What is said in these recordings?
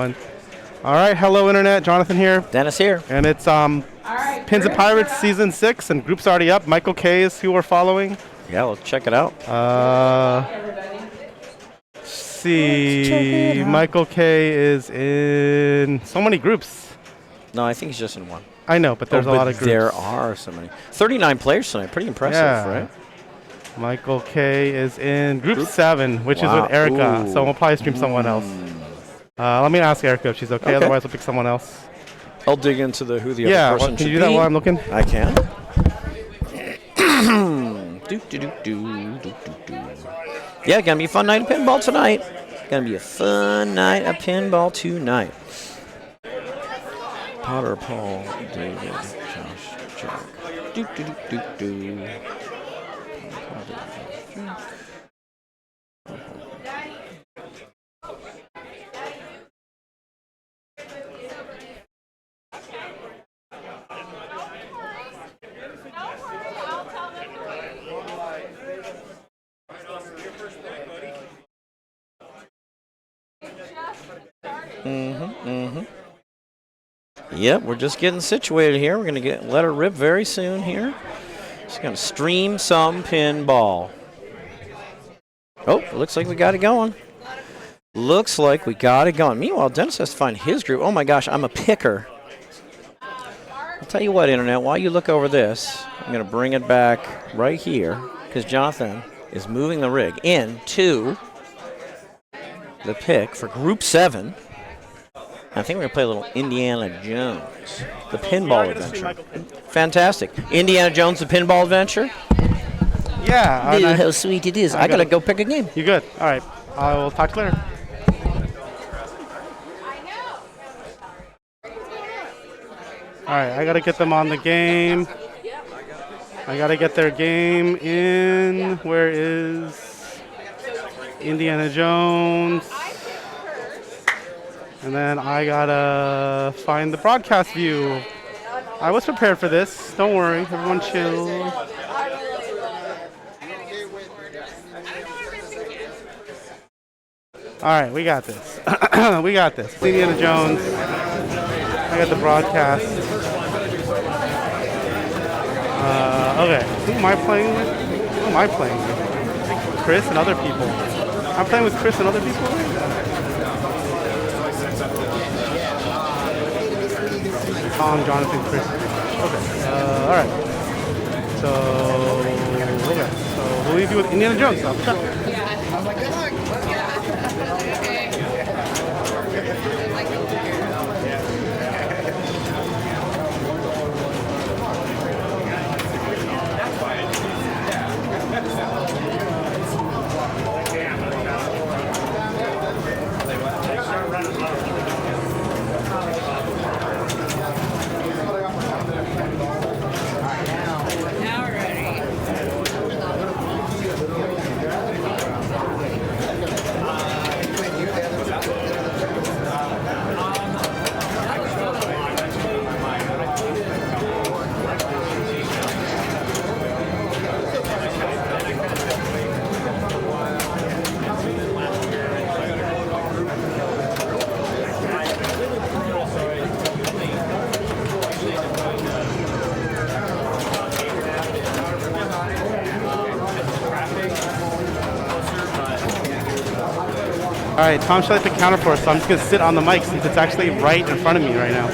All right, hello internet. Jonathan here, Dennis here. and it's Pins and Pirates season 6, and group's already up. Michael K is who we're following. Yeah, let's check it out. Let's see, Michael K is in so many groups. No, I think he's just in one. I know, but there's a lot of groups. There are so many. 39 players tonight. Pretty impressive, right? Michael K is in group 7, which is with Erica. So we'll probably stream someone else. Let me ask Erica if she's okay. Otherwise, we'll pick someone else. I'll dig into who the other person should be. Can you do that while I'm looking? I can. Yeah, gonna be a fun night of pinball tonight. Gonna be a fun night of pinball tonight. Potter, Paul, David, Josh, Jack. Yep, we're just getting situated here. We're going to let her rip very soon here. She's going to stream some pinball. Oh, it looks like we got it going. Looks like we got it going. Meanwhile, Dennis has to find his group. Oh my gosh, I'm a picker. I'll tell you what, internet, while you look over this, I'm going to bring it back right here because Jonathan is moving the rig into the pick for group 7. I think we're going to play a little Indiana Jones, the pinball adventure. Fantastic. Indiana Jones, the pinball adventure? Yeah. Dude, how sweet it is. I got to go pick a game. You good? All right. I will talk to you later. All right. I got to get them on the game. I got to get their game in. Where is Indiana Jones? And then I gotta find the broadcast view. I was prepared for this. Don't worry, everyone chill. All right, we got this. We got this. It's Indiana Jones. I got the broadcast. Okay, who am I playing with? Who am I playing with? Chris and other people. I'm playing with Chris and other people? Tom, Jonathan, Chris. Okay. All right. So, we'll leave you with Indiana Jones stuff. All right, Tom shut the counter for us, so I'm just going to sit on the mic since it's actually right in front of me right now.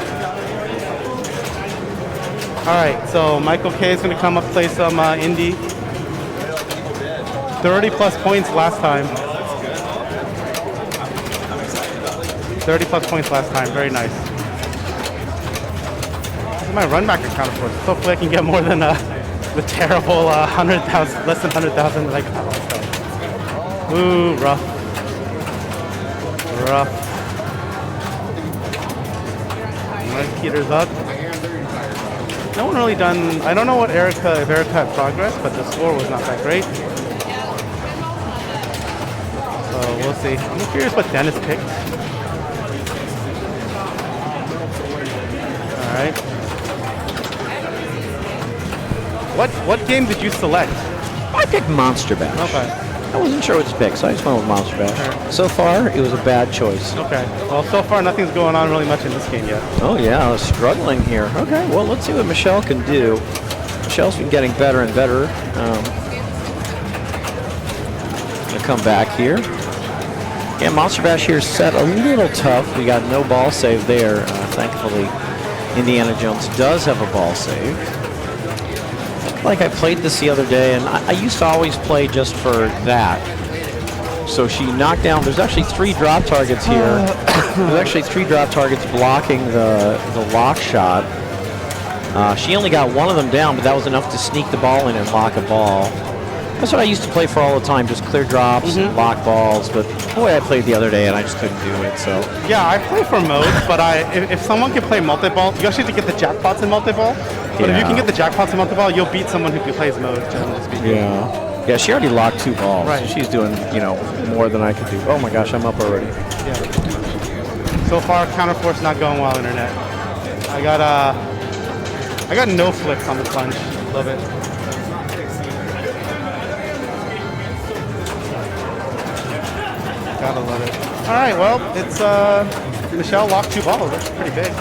All right, so Michael K is going to come up play some indie. 30 plus points last time. 30 plus points last time, very nice. This is my run back counter for us. Hopefully I can get more than the terrible 100,000, less than 100,000 that I got last time. Ooh, rough. Rough. Mike Peters up. No one really done. I don't know what if Erica had progress, but the score was not that great. So we'll see. I'm curious what Dennis picked. All right. What game did you select? I picked Monster Bash. Okay. I wasn't sure what to pick, so I just went with Monster Bash. So far, it was a bad choice. Okay. Well, so far nothing's going on really much in this game yet. Oh yeah, I was struggling here. Okay, well let's see what Michelle can do. Michelle's been getting better and better. Gonna come back here. Yeah, Monster Bash here is set a little tough. We got no ball save there. Thankfully, Indiana Jones does have a ball save. Like I played this the other day, and I used to always play just for that. So she knocked down, there's actually 3 drop targets here. There's actually 3 drop targets blocking the lock shot. She only got 1 of them down, but that was enough to sneak the ball in and lock a ball. That's what I used to play for all the time, just clear drops and lock balls. But boy, I played the other day, and I just couldn't do it. So yeah, I play for modes, but if someone can play multi-ball, you actually have to get the jackpots in multi-ball. But if you can get the jackpots in multi-ball, you'll beat someone who plays mode, generally speaking. Yeah. Yeah, she already locked 2 balls. Right. So she's doing, more than I could do. Oh my gosh, I'm up already. Yeah. So far, counterforce not going well, internet. I got no flips on the plunge. Love it. Gotta love it. All right, well, it's Michelle locked 2 balls. That's pretty big.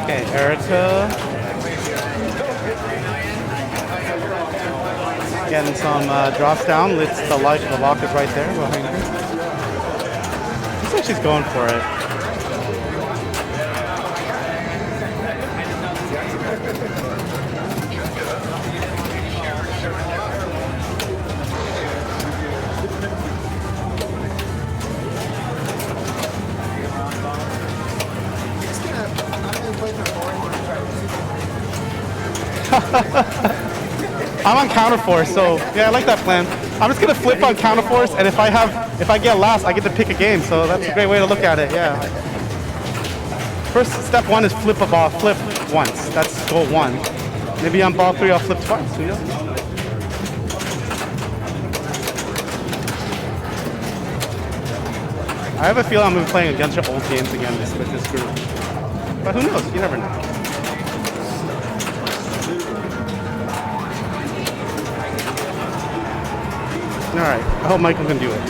Okay, Erica. Getting some drops down. The lock is right there behind her. Looks like she's going for it. I'm on counterforce, so yeah, I like that plan. I'm just gonna flip on counterforce, and if I get last, I get to pick a game. So that's a great way to look at it. Yeah. First step 1 is flip a ball. Flip once. That's goal 1. Maybe on ball 3 I'll flip twice. Who knows? I have a feeling I'm gonna be playing against your old games again with this group. But who knows? You never know. All right, I hope Michael can do it.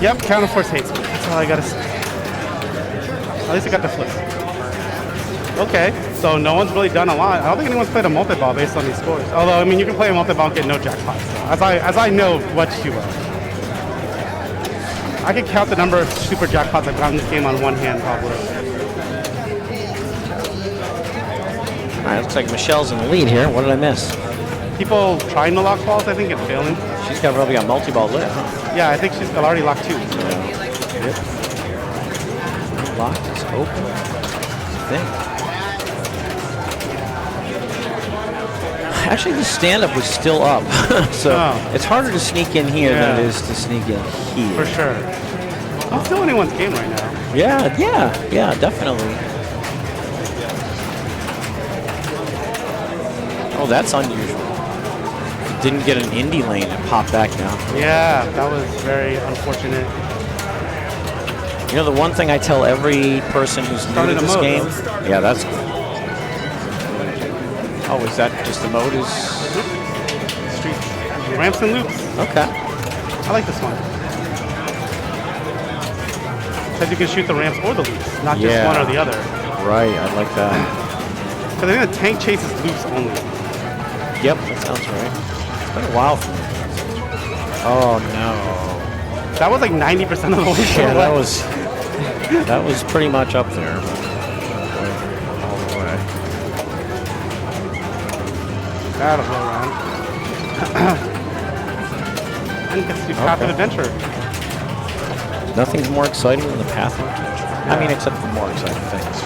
Yep, counterforce hates me. That's all I gotta say. At least I got the flip. Okay, so no one's really done a lot. I don't think anyone's played a multi-ball based on these scores. Although, I mean, you can play a multi-ball and get no jackpots. So as I know much too well. I can count the number of super jackpots I've gotten in this game on one hand, probably. All right, looks like Michelle's in the lead here. What did I miss? People trying to lock balls, I think, and failing. She's probably got multi-ball lit, huh? Yeah, I think she's already locked 2. So. Yep. Locked is open. I think. Actually, the stand-up was still up, so it's harder to sneak in here than it is to sneak in here. For sure. It's still anyone's game right now. Yeah, definitely. Oh, that's unusual. Didn't get an indie lane and popped back down. Yeah, that was very unfortunate. You know, the one thing I tell every person who's new to this game, yeah, that's cool. Oh, is that just the mode? Is Street ramps and loops? Okay. I like this one. because you can shoot the ramps or the loops, not just Yeah. one or the other. Right, I like that. Because I think the tank chases loops only. Yep, that sounds right. It's been a while for me. Oh no. That was like 90% of the way. Yeah, that was pretty much up there. All the way. That'll go around. And it gets to do Path of Adventure. Nothing's more exciting than the Path of Adventure. I mean, except for more exciting things.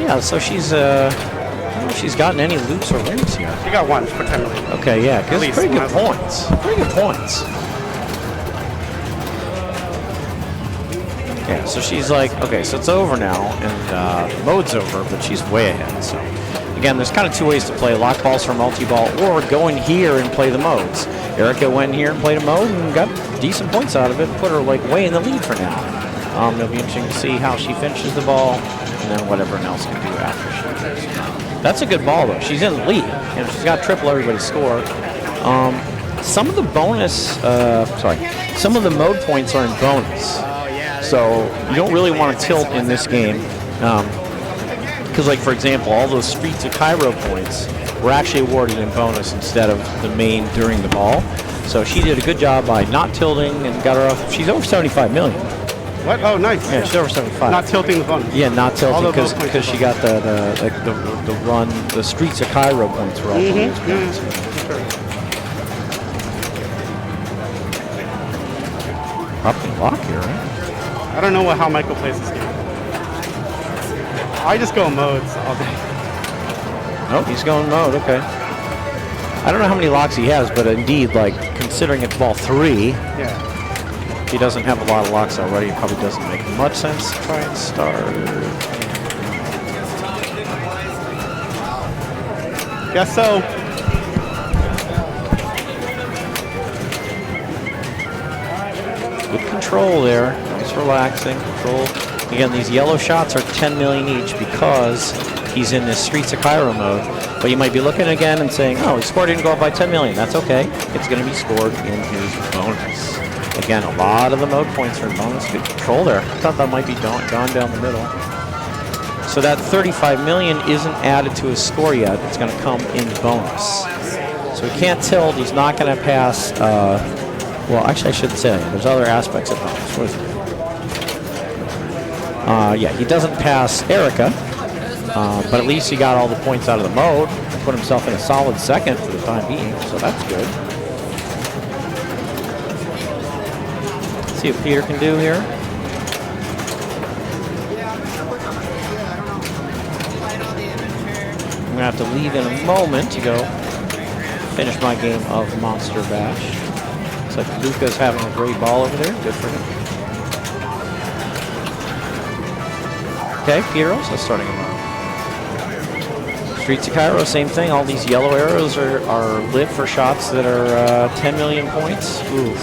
Yeah, so she's I don't know if she's gotten any loops or wins yet. She got one for 10 million. Okay, yeah, because least, pretty good might as well. points. Pretty good points. Yeah, so she's like, okay, so it's over now, and mode's over, but she's way ahead. So again, there's kind of two ways to play: lock balls for multi-ball, or go in here and play the modes. Erica went in here and played a mode and got decent points out of it, put her like way in the lead for now. It'll be interesting to see how she finishes the ball, and then what everyone else can do after she does. That's a good ball though. She's in the lead, and she's got triple everybody's score. Some of the bonus, some of the mode points are in bonus. So you don't really want to tilt in this game. Because, like, for example, all those Streets of Cairo points were actually awarded in bonus instead of the main during the ball. So she did a good job by not tilting and got her off. She's over 75 million. What? Oh, nice. Yeah, she's over 75. Not tilting the bonus. Yeah, not tilting All those because she got the run, the Streets of Cairo points were all bonus points. Sure. Probably lock here, right? I don't know how Michael plays this game. I just go modes all day. Nope, he's going mode, okay. I don't know how many locks he has, but indeed, like, considering it's ball 3, Yeah. he doesn't have a lot of locks already. It probably doesn't make much sense to try and start. Guess so. Good control there. Nice relaxing control. Again, these yellow shots are 10 million each because he's in this Streets of Cairo mode. But you might be looking again and saying, oh, his score didn't go up by 10 million. That's okay. It's going to be scored in his bonus. Again, a lot of the mode points are in bonus. Good control there. I thought that might be gone down the middle. So that 35 million isn't added to his score yet. It's going to come in bonus. So he can't tilt. He's not going to pass. Well, actually, I shouldn't say that. There's other aspects of bonus. What is it? Yeah, he doesn't pass Erica, but at least he got all the points out of the mode and put himself in a solid second for the time being, so that's good. Let's see what Peter can do here. I'm going to have to leave in a moment to go finish my game of Monster Bash. Looks like Luca's having a great ball over there. Good for him. Okay, Piero's starting him out. Streets of Cairo, same thing. All these yellow arrows are lit for shots that are 10 million points. Oof.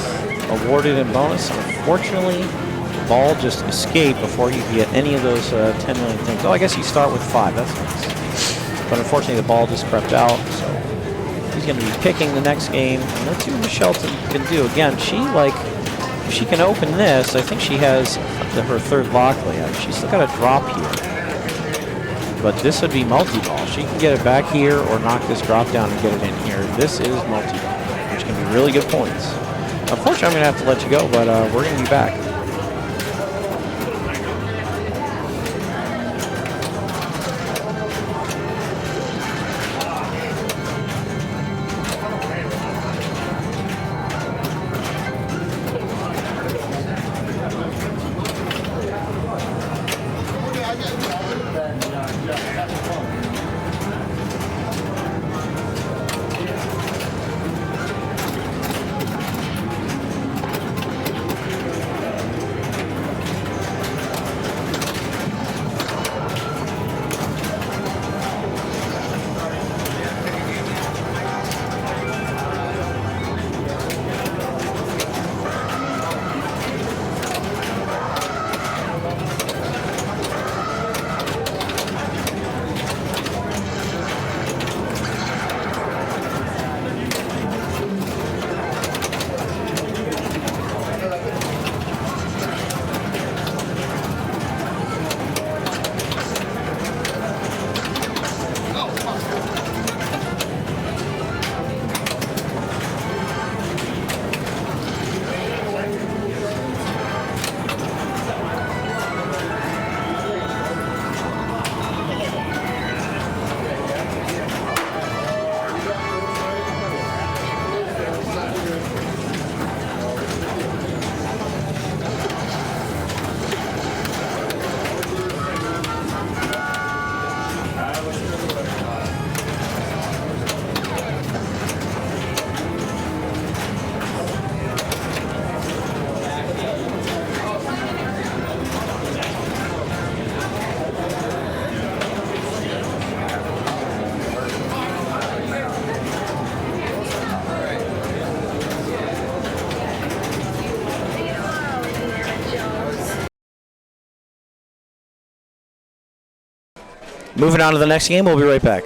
Awarded in bonus. Unfortunately, the ball just escaped before you get any of those 10 million things. Oh, I guess you start with 5. That's nice. But unfortunately, the ball just crept out. So he's going to be picking the next game. And let's see what Michelle can do. Again, if she can open this, I think she has her third lock layout. She's still got a drop here. But this would be multi-ball. She can get it back here or knock this drop down and get it in here. This is multi-ball, which can be really good points. Unfortunately, I'm going to have to let you go, but we're going to be back. Moving on to the next game, we'll be right back.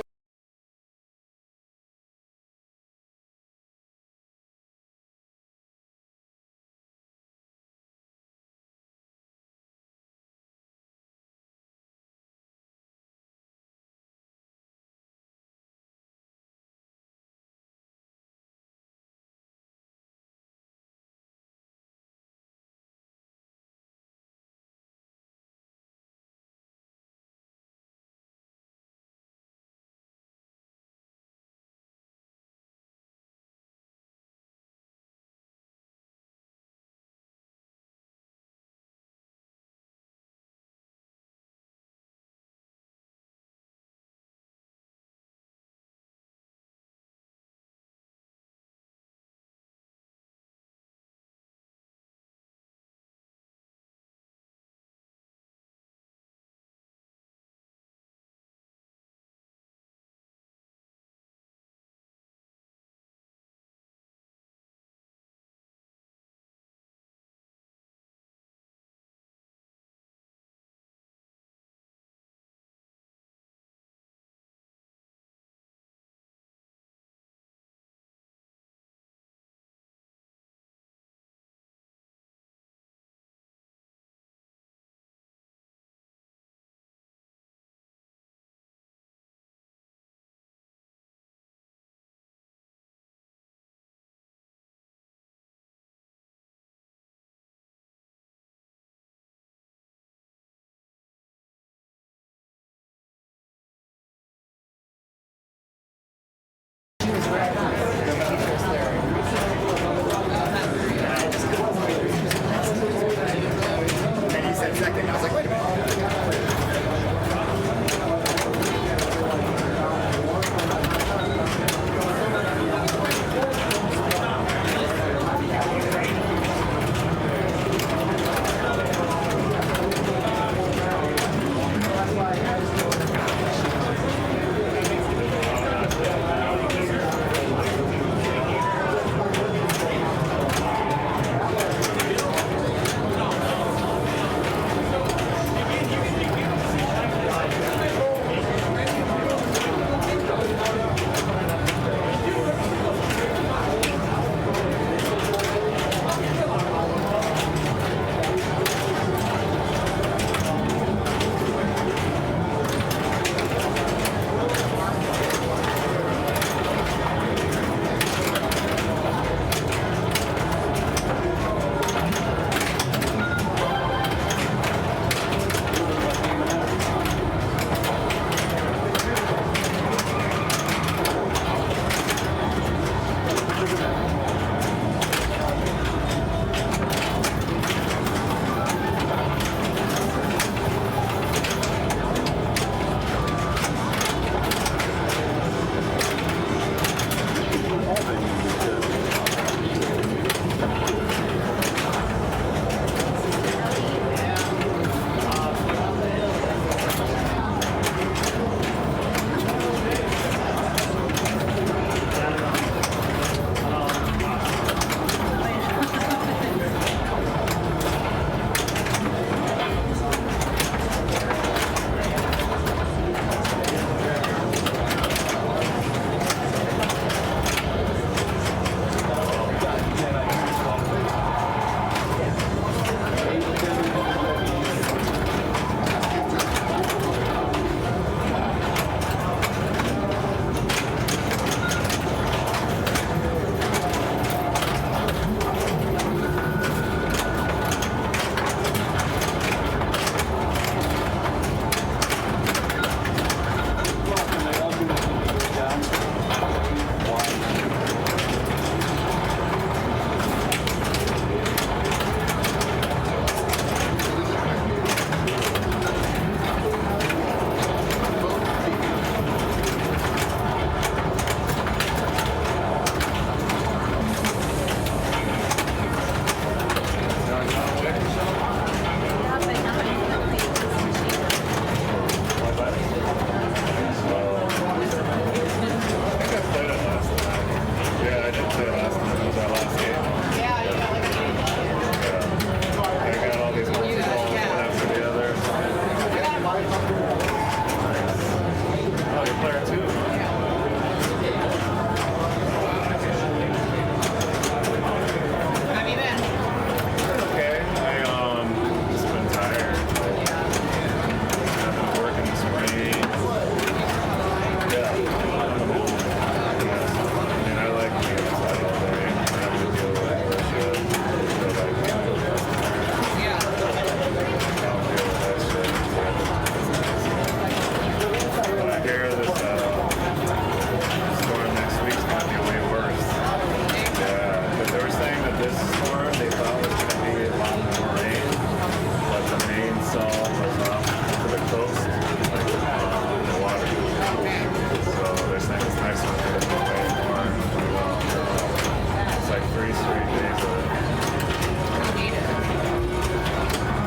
straight days of it.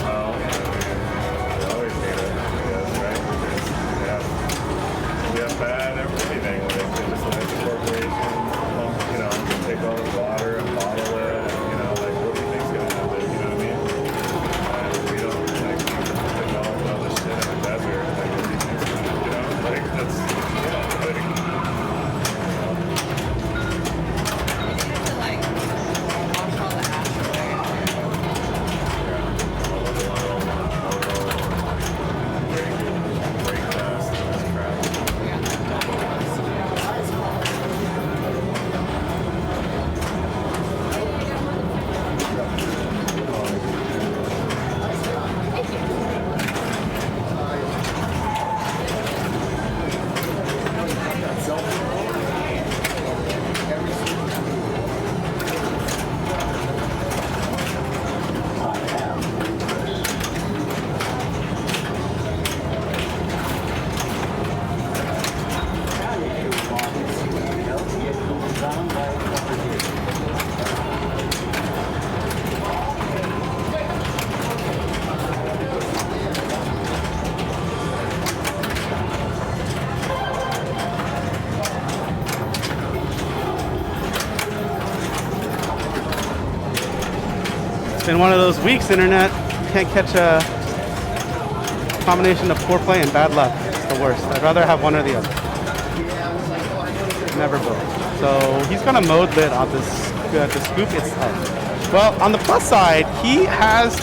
Well, we always need it, I guess, right? Because we have bad everything with it. They just let the corporation, you know, take all the water and bottle it. And, you know, like, what do you think's gonna happen? You know what I mean? And we don't, like, develop all this shit in the desert. Like, what do you think's gonna, you know? Like, that's, yeah, like, Been one of those weeks, internet. Can't catch a combination of poor play and bad luck. It's the worst. I'd rather have one or the other. Never both. So he's gonna mode lit on this the scoop itself. Well, on the plus side, he has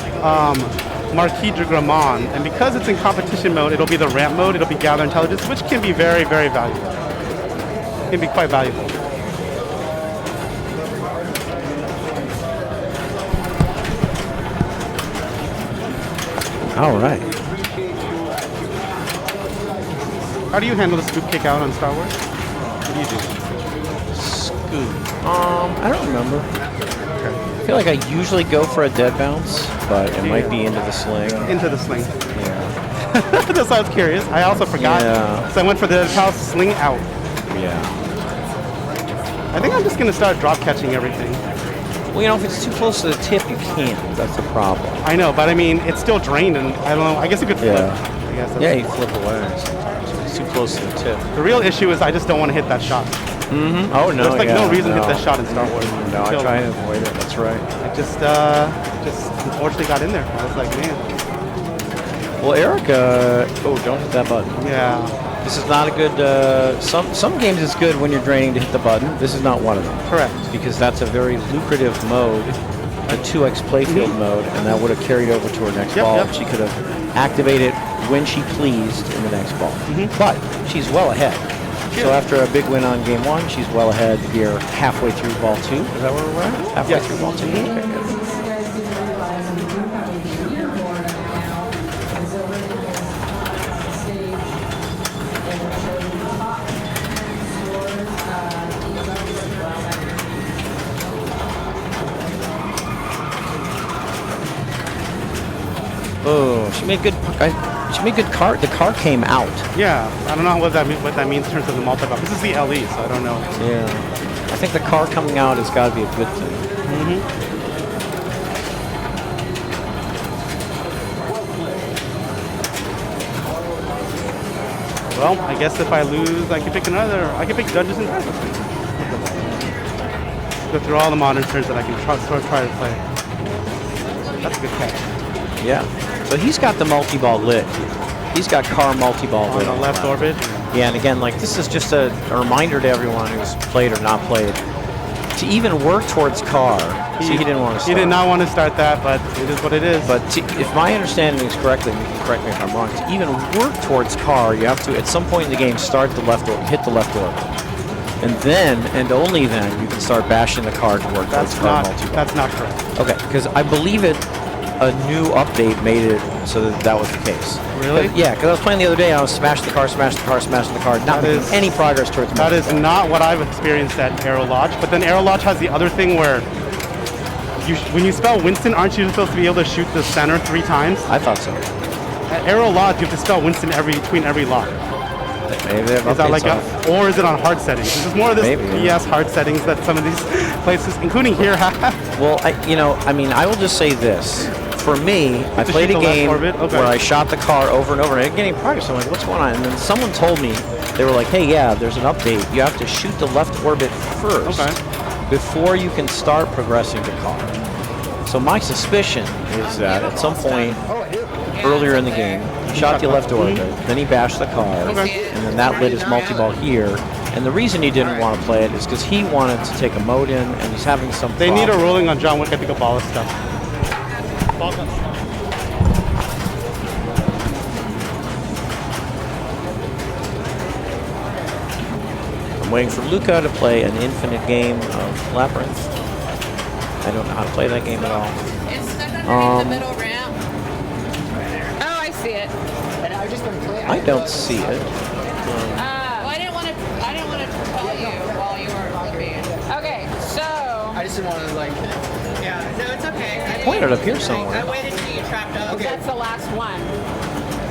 Marquis de Gramont, and because it's in competition mode, it'll be the ramp mode. It'll be gather intelligence, which can be very, very valuable. Can be quite valuable. All right. How do you handle the scoop kick out on Star Wars? What do you do? Scoop. I don't remember. I feel like I usually go for a dead bounce, but it might be into the sling. Into the sling. Yeah. That's why I was curious. I also forgot. Yeah. So I went for the house sling out. Yeah. I think I'm just going to start drop catching everything. Well, you know, if it's too close to the tip, you can't. That's the problem. I know, but I mean, it's still drained, and I don't know. I guess it could flip. Yeah. I guess Yeah, you flip away sometimes. If it's too close to the tip. The real issue is I just don't want to hit that shot. Mm-hmm. Oh, no. There's like no reason to hit that shot in Star Wars. No, I try and avoid it. That's right. I just unfortunately got in there. I was like, man. Well, Erica, don't hit that button. Yeah. This is not a good. Some games it's good when you're draining to hit the button. This is not one of them. Correct. Because that's a very lucrative mode, the 2x playfield mode, and that would have carried over to her next ball. Yep. She could have activated when she pleased in the next ball. But she's well ahead. So after a big win on game one, she's well ahead here halfway through ball two. Is that where we're at? Halfway through ball two. Okay, good. Oh, she made good. She made good car. The car came out. Yeah. I don't know what that means in terms of the multi-ball. This is the LE, so I don't know. Yeah. I think the car coming out has got to be a good thing. Well, I guess if I lose, I can pick another. I can pick judges and drivers. Go through all the modern turns that I can try to play. That's a good catch. Yeah. So he's got the multi-ball lit. He's got car multi-ball On lit. the left orbit. Yeah, and again, like this is just a reminder to everyone who's played or not played to even work towards car. See, he didn't want to start. He did not want to start that, but it is what it is. But if my understanding is correctly, and you can correct me if I'm wrong, to even work towards car, you have to, at some point in the game, start the left orbit, hit the left orbit. And then, and only then, you can start bashing the car to work towards car multi-ball. That's not correct. Okay, because I believe a new update made it so that was the case. Really? Yeah, because I was playing the other day, and I was smashing the car, not making any progress towards That is multi-ball. not what I've experienced at Aero Lodge. But then Aero Lodge has the other thing where when you spell Winston, aren't you supposed to be able to shoot the center 3 times? I thought so. At Aero Lodge, you have to spell Winston between every lock. Maybe they have Is that updates like off. or is it on hard settings? This is more of this Maybe, yeah. BS hard settings that some of these places, including here, have. Well, I mean, I will just say this. For me, I To played shoot a the left game orbit? Okay. where I shot the car over and over, and I'm getting progress. I'm like, what's going on? And then someone told me, they were like, hey, yeah, there's an update. You have to shoot the left orbit first before you can start progressing the car. So my suspicion is that at some point earlier in the game, he shot the left orbit, then he bashed the car, and then that lit his multi-ball here. And the reason he didn't want to play it is because he wanted to take a mode in, and he's having some They need a problem. ruling on John Wick, I think, a ball of stuff. I'm waiting for Luca to play an infinite game of Labyrinth. I don't know how to play that game at all. It's stuck underneath the middle ramp. Oh, I see it. And I've just been playing. I don't see it. Well, I didn't want to tell you while you were looking. Okay, so. I just didn't want to like. Yeah, no, it's okay. I pointed up here somewhere. I waited till you trapped up. Okay. That's the last one.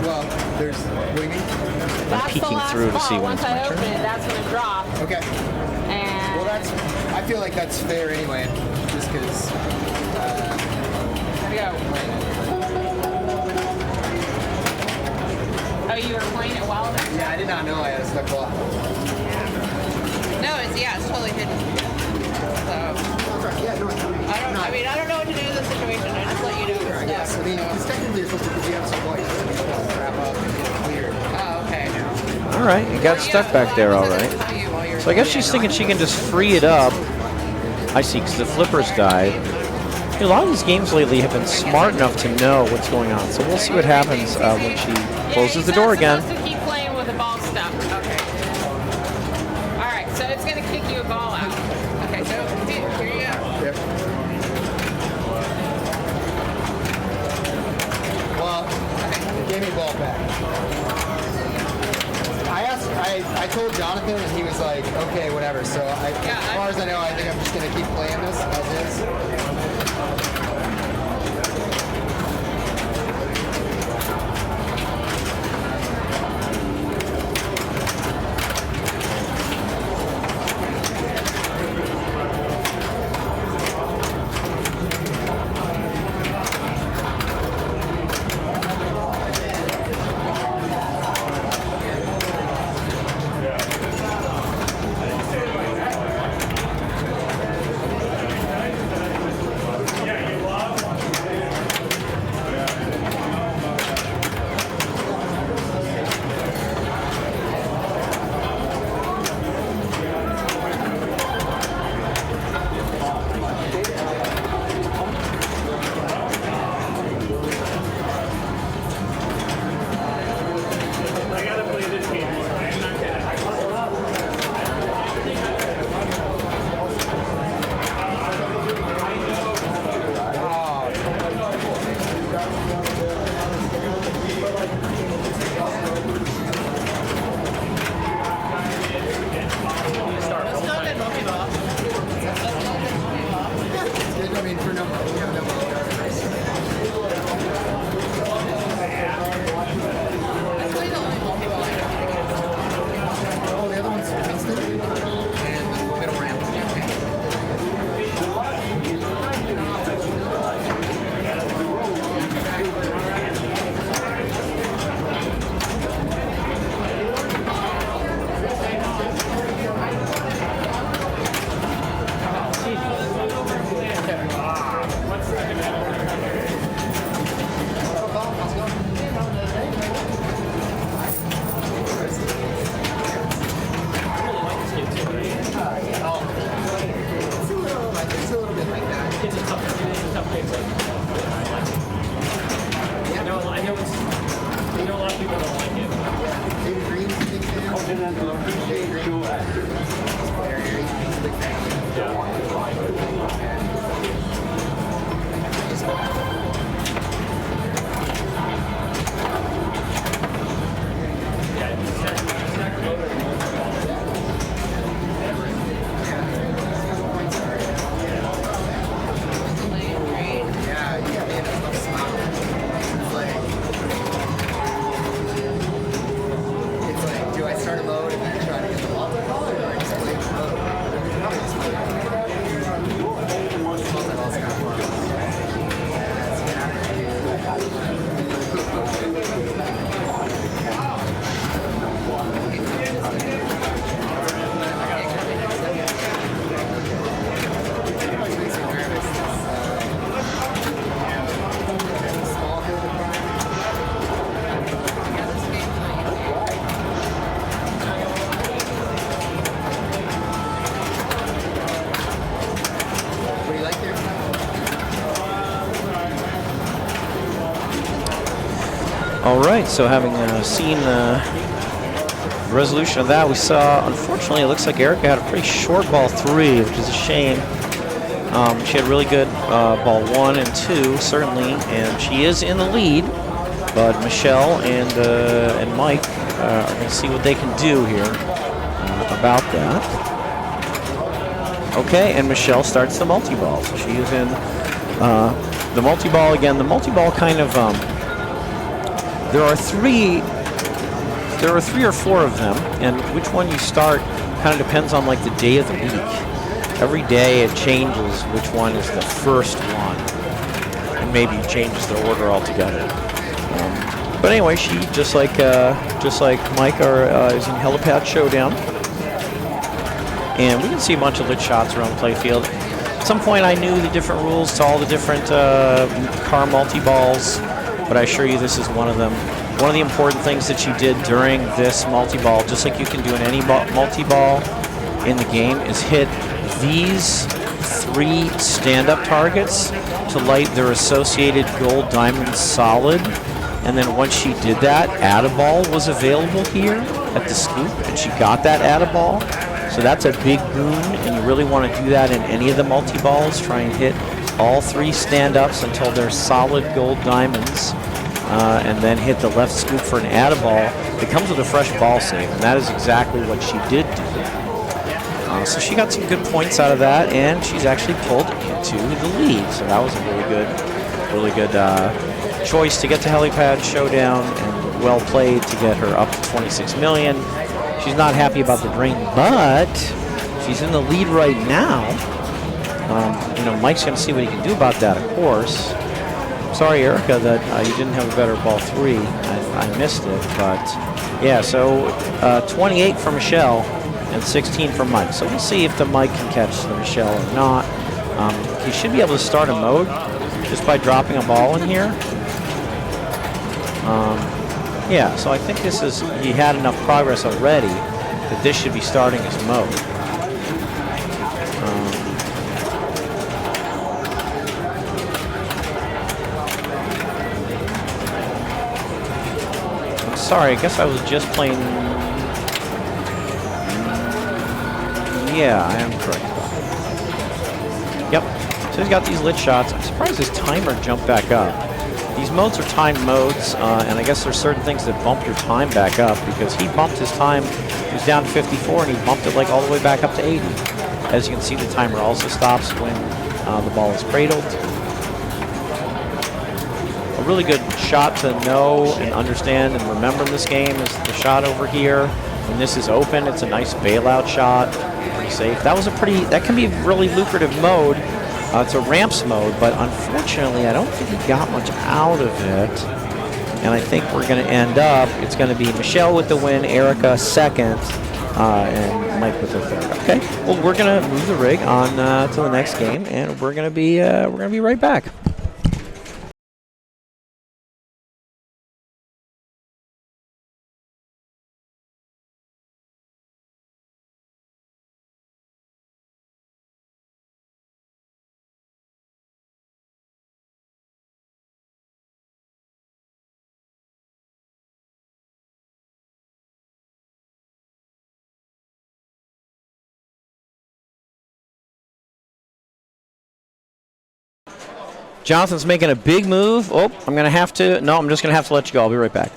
Well, there's. What do you mean? That's peeking the last through to ball. see when Once it's I my turn. open it, that's when it drops. Okay. And. Well, that's. I feel like that's fair anyway, just because. Go. Oh, you were playing it while it. Yeah, I did not know I had a stuck ball. No, it's totally hidden. So. Yeah, no, I don't know what to do in this situation. I just let you know this I guess. stuff. I mean, because technically you're supposed to, because you have some lights, you're supposed to wrap up and get it cleared. Oh, okay. All right, it got stuck back there, all right. So I guess she's thinking she can just free it up. I see, because the flippers died. A lot of these games lately have been smart enough to know what's going on. So we'll see what happens when she closes the door again. Supposed to keep playing with the ball stuff. Okay. All right, so it's gonna kick you a ball out. Okay, so here you go. Yep. Well, it gave me the ball back. I told Jonathan and he was like, okay, whatever. So as far as I know, I think I'm just going to keep playing this as is. right, so having seen the resolution of that, we saw, unfortunately, it looks like Erica had a pretty short ball 3, which is a shame. She had really good ball 1 and 2, certainly, and she is in the lead. But Michelle and Mike are going to see what they can do here about that. Okay, and Michelle starts the multi-ball. So she is in the multi-ball again. The multi-ball kind of there are three or four of them, and which one you start kind of depends on like the day of the week. Every day it changes which one is the first one, and maybe changes the order altogether. But anyway, she just like Mike is in Helipad Showdown, and we can see a bunch of lit shots around the playfield. At some point, I knew the different rules to all the different car multi-balls, but I assure you this is one of them. One of the important things that you did during this multi-ball, just like you can do in any multi-ball in the game, is hit these 3 stand-up targets to light their associated gold diamond solid. And then once she did that, Add-A-Ball was available here at the scoop, and she got that Add-A-Ball. So that's a big boon, and you really want to do that in any of the multi-balls. Try and hit all 3 stand-ups until they're solid gold diamonds, and then hit the left scoop for an Add-A-Ball. It comes with a fresh ball save, and that is exactly what she did do. So she got some good points out of that, and she's actually pulled into the lead. So that was a really good choice to get to Helipad Showdown, and well played to get her up to 26 million. She's not happy about the drain, but she's in the lead right now. Mike's going to see what he can do about that, of course. Sorry, Erica, that you didn't have a better ball 3. I missed it, but yeah. So 28 for Michelle and 16 for Mike. So we'll see if the Mike can catch the Michelle or not. He should be able to start a mode just by dropping a ball in here. Yeah, so I think he had enough progress already that this should be starting his mode. I'm sorry, I guess I was just playing. Yeah, I am correct. Yep, so he's got these lit shots. I'm surprised his timer jumped back up. These modes are timed modes, and I guess there's certain things that bump your time back up, because he bumped his time, he was down to 54, and he bumped it like all the way back up to 80. As you can see, the timer also stops when the ball is cradled. A really good shot to know and understand and remember in this game is the shot over here. When this is open, it's a nice bailout shot, pretty safe. That can be a really lucrative mode. It's a ramps mode, but unfortunately, I don't think he got much out of it. And I think we're going to end up, it's going to be Michelle with the win, Erica second, and Mike with the third. Okay, well, we're going to move the rig on to the next game, and we're going to be right back. Jonathan's making a big move. Oh, I'm going to have to. No, I'm just going to have to let you go. I'll be right back.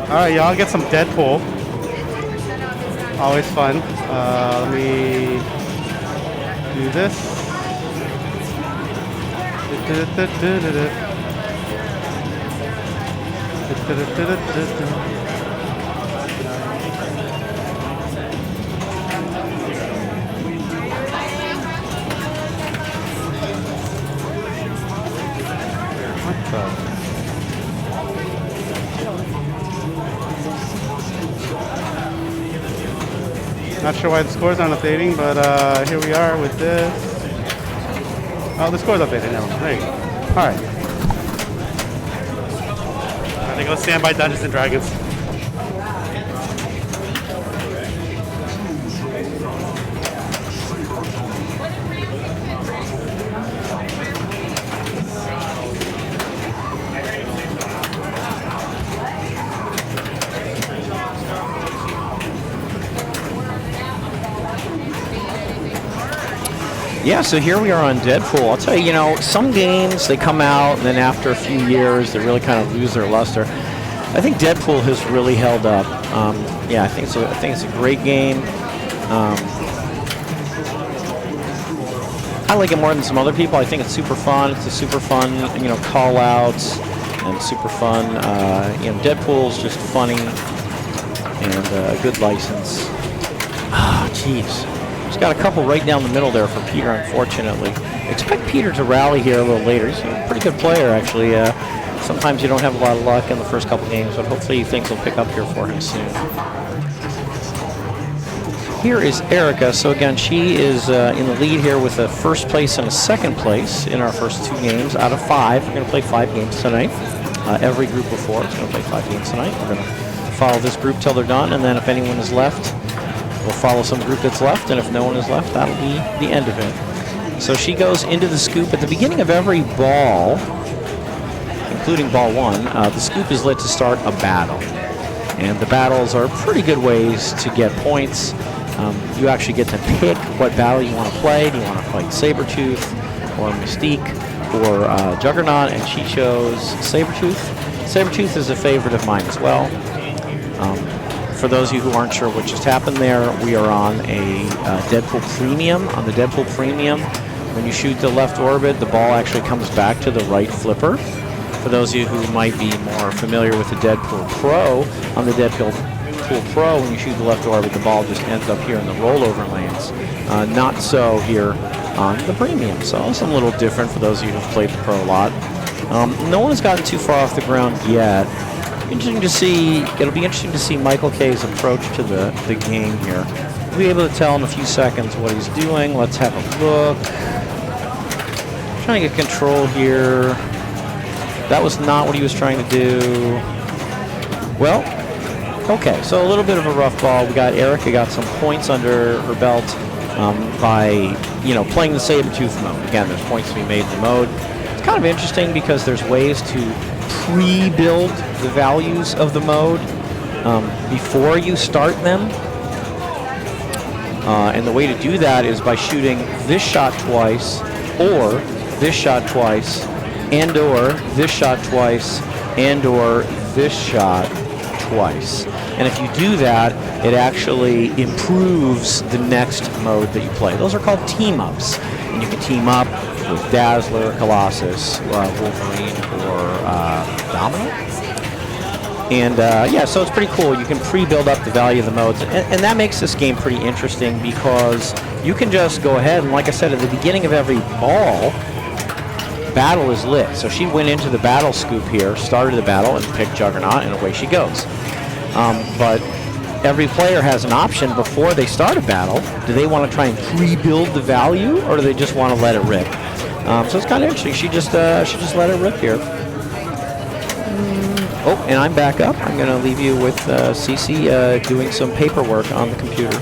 All right, y'all, get some Deadpool. Always fun. Let me do this. Not sure why the scores aren't updating, but here we are with this. Oh, the score's updated now. There you go. All right. I think let's stand by Dungeons and Dragons. Yeah, so here we are on Deadpool. I'll tell you, some games, they come out, and then after a few years, they really kind of lose their luster. I think Deadpool has really held up. Yeah, I think it's a great game. I like it more than some other people. I think it's super fun. It's a super fun, call-outs and super fun. Deadpool's just funny and a good license. Ah, jeez. He's got a couple right down the middle there for Peter, unfortunately. Expect Peter to rally here a little later. He's a pretty good player, actually. Sometimes you don't have a lot of luck in the first couple games, but hopefully things will pick up here for him soon. Here is Erica. So again, she is in the lead here with a first place and a second place in our first 2 games out of 5. We're going to play 5 games tonight. Every group of 4 is going to play 5 games tonight. We're going to follow this group till they're done, and then if anyone is left, we'll follow some group that's left, and if no one is left, that'll be the end of it. So she goes into the scoop. At the beginning of every ball, including ball 1, the scoop is lit to start a battle. And the battles are pretty good ways to get points. You actually get to pick what battle you want to play. Do you want to fight Sabretooth or Mystique or Juggernaut? And she chose Sabretooth. Sabretooth is a favorite of mine as well. For those of you who aren't sure what just happened there, we are on a Deadpool Premium. On the Deadpool Premium, when you shoot the left orbit, the ball actually comes back to the right flipper. For those of you who might be more familiar with the Deadpool Pro, on the Deadpool Pro, when you shoot the left orbit, the ball just ends up here in the rollover lanes. Not so here on the Premium. So it's a little different for those of you who've played the Pro a lot. No one has gotten too far off the ground yet. Interesting to see. It'll be interesting to see Michael K's approach to the game here. We'll be able to tell in a few seconds what he's doing. Let's have a look. Trying to get control here. That was not what he was trying to do. Well, okay, so a little bit of a rough ball. We got Erica got some points under her belt by playing the Sabretooth mode. Again, there's points to be made in the mode. It's kind of interesting because there's ways to pre-build the values of the mode before you start them. And the way to do that is by shooting this shot twice, or this shot twice, and or this shot twice, and or this shot twice. And if you do that, it actually improves the next mode that you play. Those are called team-ups. And you can team up with Dazzler, Colossus, Wolverine, or Domino. And yeah, so it's pretty cool. You can pre-build up the value of the modes. And that makes this game pretty interesting because you can just go ahead and, like I said, at the beginning of every ball, battle is lit. So she went into the battle scoop here, started the battle, and picked Juggernaut, and away she goes. But every player has an option before they start a battle. Do they want to try and pre-build the value, or do they just want to let it rip? So it's kind of interesting. She just let it rip here. Oh, and I'm back up. I'm going to leave you with Cece doing some paperwork on the computer.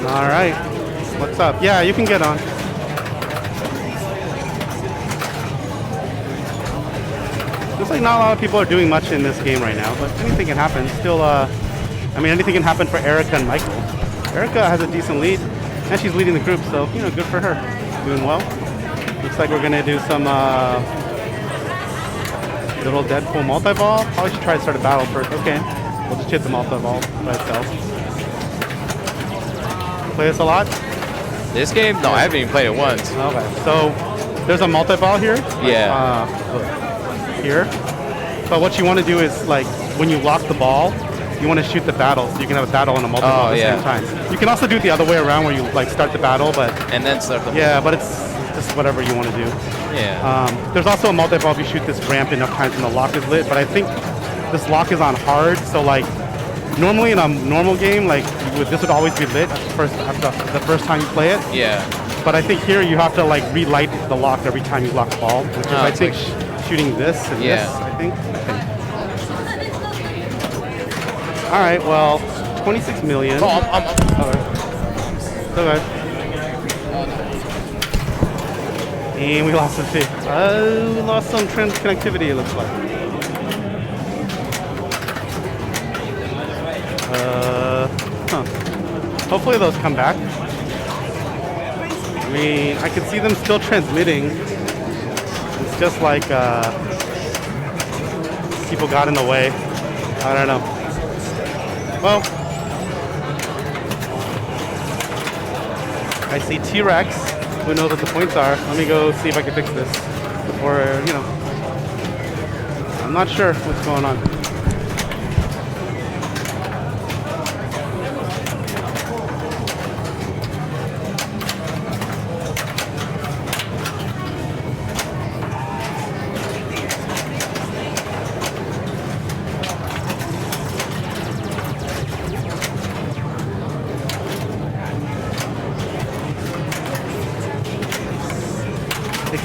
All right. What's up? Yeah, you can get on. Looks like not a lot of people are doing much in this game right now, but anything can happen. Still, I mean, anything can happen for Erica and Michael. Erica has a decent lead, and she's leading the group, so, you know, good for her. Doing well. Looks like we're going to do some little Deadpool multi-ball. Probably should try to start a battle first. Okay. We'll just hit the multi-ball by itself. Play this a lot? This game? No, I haven't even played it once. Okay. So, there's a multi-ball here. Yeah. Here. But what you want to do is, like, when you lock the ball, you want to shoot the battle, so you can have a battle and a multi-ball at the same time. You can also do it the other way around, where you like start the battle, but and then start the but it's just whatever you want to do. Yeah. There's also a multi-ball if you shoot this ramp enough times and the lock is lit, but I think this lock is on hard, so like normally in a normal game, like this would always be lit after the first time you play it. Yeah. But I think here you have to like relight the lock every time you lock the ball, which is I think shooting this and this. I think. All right, well, 26 million. Oh, I'm Okay. And we lost some fish. We lost some connectivity, it looks like. Hopefully those come back. I mean, I can see them still transmitting. It's just like people got in the way. I don't know. Well, I see T-Rex. Who knows what the points are? Let me go see if I can fix this before, you know. I'm not sure what's going on.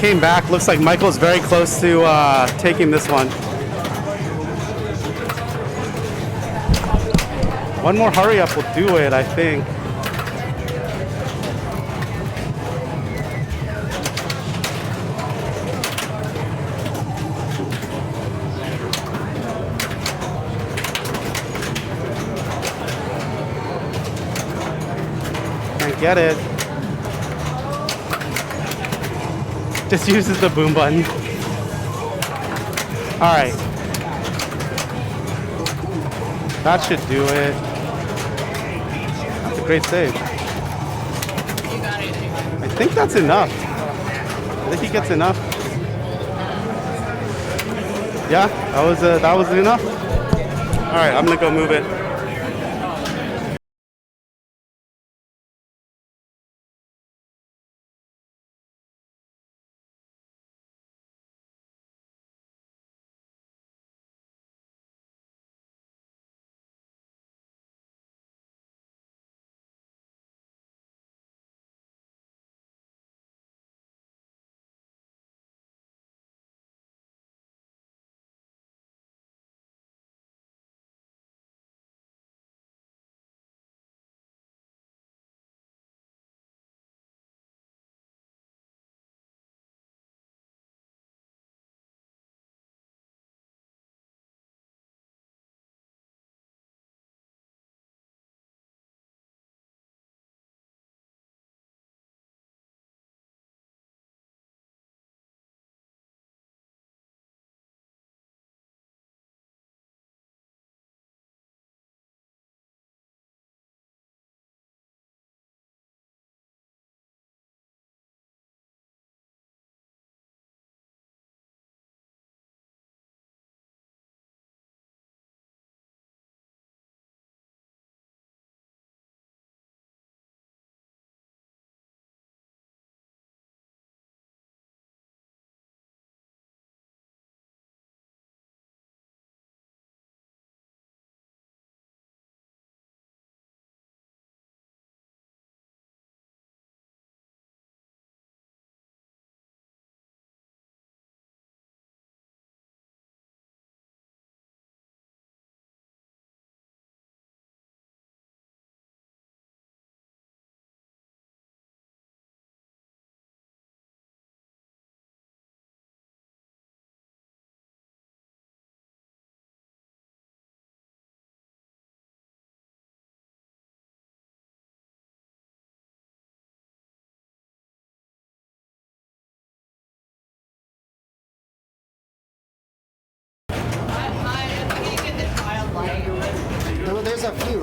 Came back. Looks like Michael's very close to taking this one. One more hurry up will do it, I think. Can't get it. Just uses the boom button. All right. That should do it. That's a great save. I think that's enough. I think he gets enough. Yeah, that was enough. All right, I'm gonna go move it.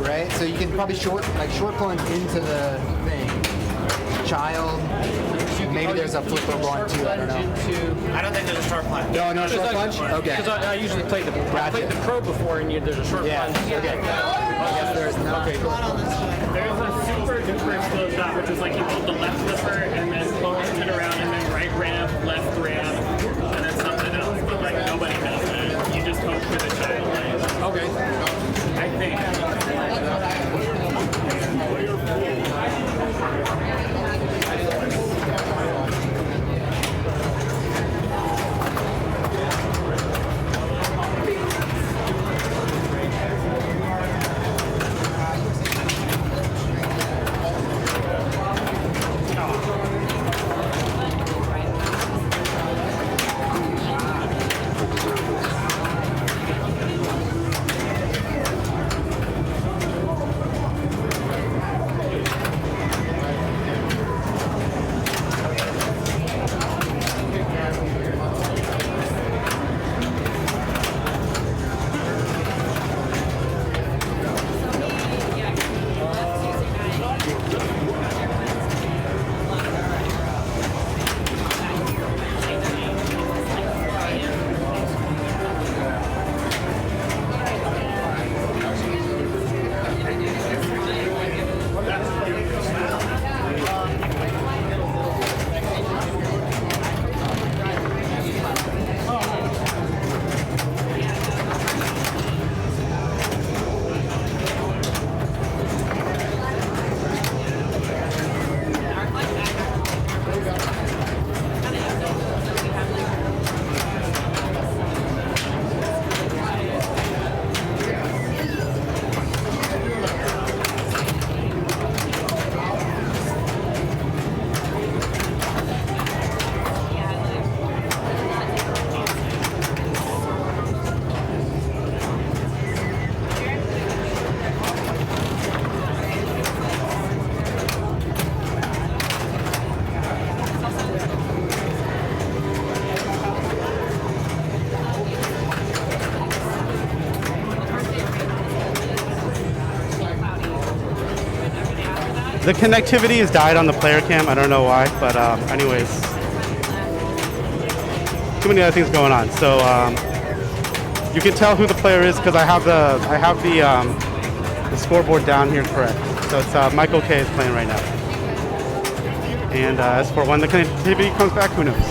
right? So you can probably short plunge into the thing. Child. Maybe there's a flipper one too. I don't know. I don't think there's a short plunge. No short plunge. Okay. Because I usually play the pro before, and there's a short plunge. Okay. Yes, there's not. Okay, cool. There's a super duper explode shot, which is like you hold the left flipper and then plunge it around and then right ramp, left ramp, and then something else. But like nobody does it. You just hope for the child lane. Okay. I think. The connectivity has died on the player cam. I don't know why, but anyways, too many other things going on. So you can tell who the player is because I have the scoreboard down here correct. So it's Michael K is playing right now. And as for when the connectivity comes back, who knows?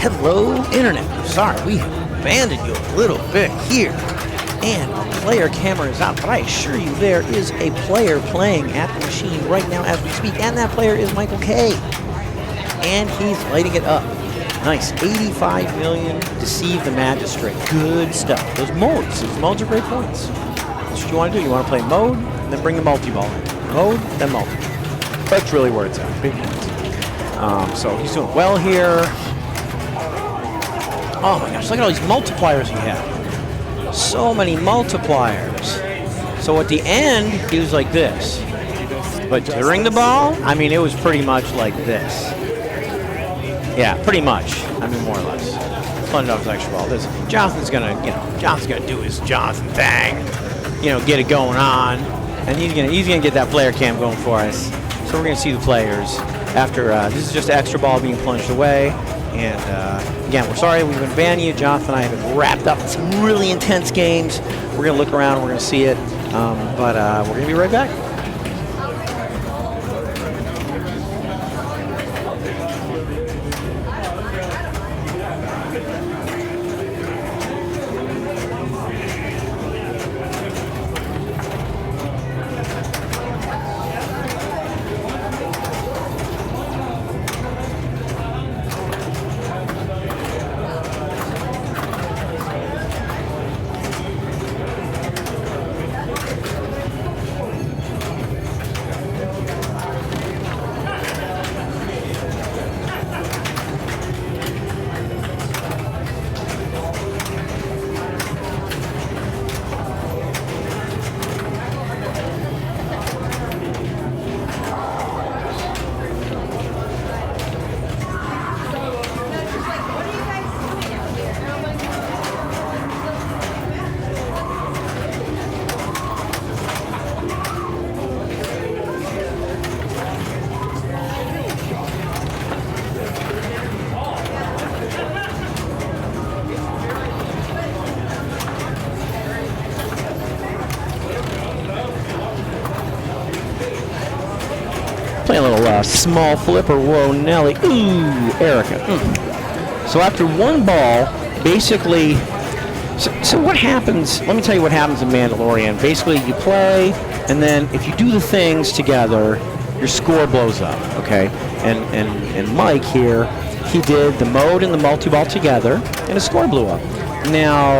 Hello, Internet. Sorry, we abandoned you a little bit here. And our player camera is out, but I assure you there is a player playing at the machine right now as we speak, and that player is Michael K. And he's lighting it up. Nice, 85 million, Deceive the Magistrate. Good stuff. Those modes are great points. That's what you want to do. You want to play mode, and then bring the multi-ball in. Mode, then multi. That's really where it's at. Big points. So he's doing well here. Oh my gosh, look at all these multipliers he had. So many multipliers. So at the end, he was like this. But during the ball, I mean, it was pretty much like this. Yeah, pretty much. I mean, more or less. plunge off his extra ball. Jonathan's gonna do his Jonathan thing, get it going on, and he's gonna get that player cam going for us. So we're gonna see the players after this is just an extra ball being plunged away. And again, we're sorry we've been banning you. Jonathan and I have been wrapped up in some really intense games. We're gonna look around, we're gonna see it, but we're gonna be right back. Playing a little small flipper. Whoa, Nelly. Ooh, Erica. So after one ball, basically, so what happens, let me tell you what happens in Mandalorian. Basically, you play, and then if you do the things together, your score blows up, okay? And Mike here, he did the mode and the multi-ball together, and his score blew up. Now,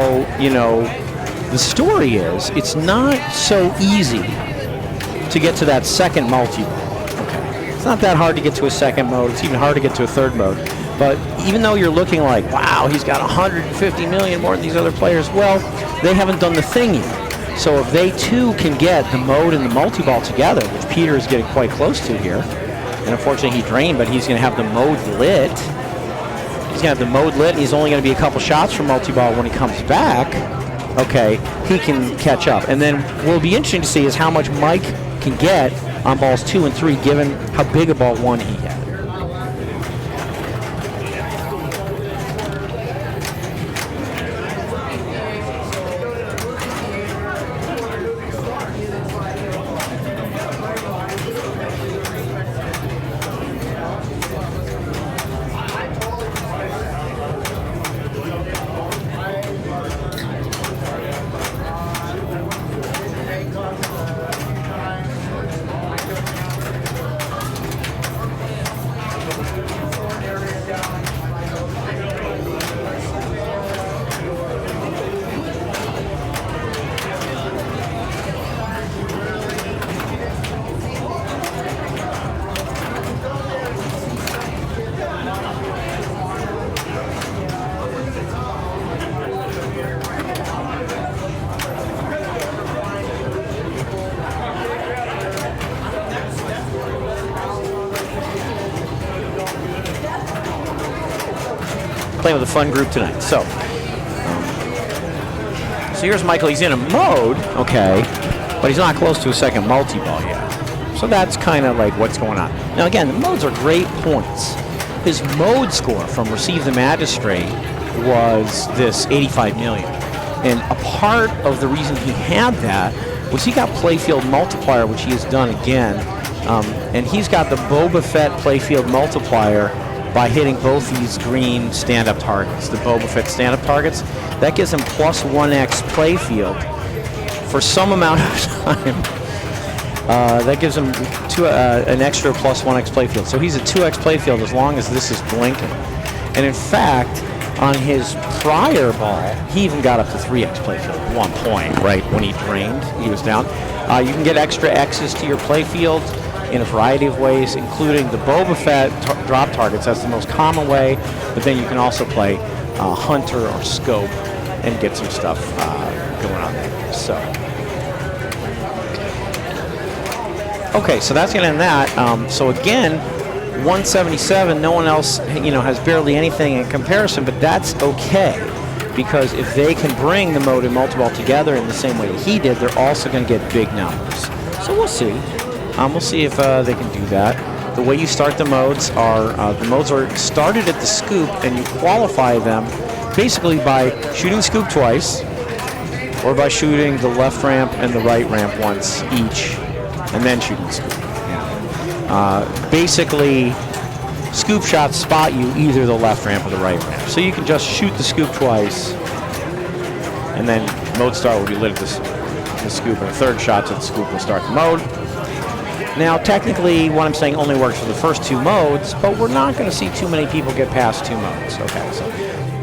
the story is, it's not so easy to get to that second multi-ball. It's not that hard to get to a second mode. It's even hard to get to a third mode. But even though you're looking like, wow, he's got 150 million more than these other players, well, they haven't done the thing yet. So if they too can get the mode and the multi-ball together, which Peter is getting quite close to here, and unfortunately he drained, but he's going to have the mode lit. He's going to have the mode lit, and he's only going to be a couple shots from multi-ball when he comes back. Okay, he can catch up. And then what will be interesting to see is how much Mike can get on balls 2 and 3, given how big a ball 1 he had. Playing with a fun group tonight. So here's Michael. He's in a mode, okay, but he's not close to a second multi-ball yet. So that's kind of like what's going on. Now again, the modes are great points. His mode score from Receive the Magistrate was this 85 million. And a part of the reason he had that was he got playfield multiplier, which he has done again. And he's got the Boba Fett playfield multiplier by hitting both these green stand-up targets, the Boba Fett stand-up targets. That gives him plus 1x playfield for some amount of time. That gives him an extra plus 1x playfield. So he's a 2x playfield as long as this is blinking. And in fact, on his prior ball, he even got up to 3x playfield at one point, right? When he drained, he was down. You can get extra X's to your playfield in a variety of ways, including the Boba Fett drop targets. That's the most common way, but then you can also play Hunter or Scope and get some stuff going on there. So, okay, so that's going to end that. So again, 177, no one else, has barely anything in comparison, but that's okay. Because if they can bring the mode and multi-ball together in the same way that he did, they're also going to get big numbers. So we'll see. We'll see if they can do that. The way you start the modes are started at the scoop, and you qualify them basically by shooting the scoop twice, or by shooting the left ramp and the right ramp once each, and then shooting the scoop. Basically, scoop shots spot you either the left ramp or the right ramp. So you can just shoot the scoop twice, and then mode start will be lit at the scoop, and the third shot to the scoop will start the mode. Now, technically, what I'm saying only works for the first 2 modes, but we're not going to see too many people get past 2 modes. Okay, so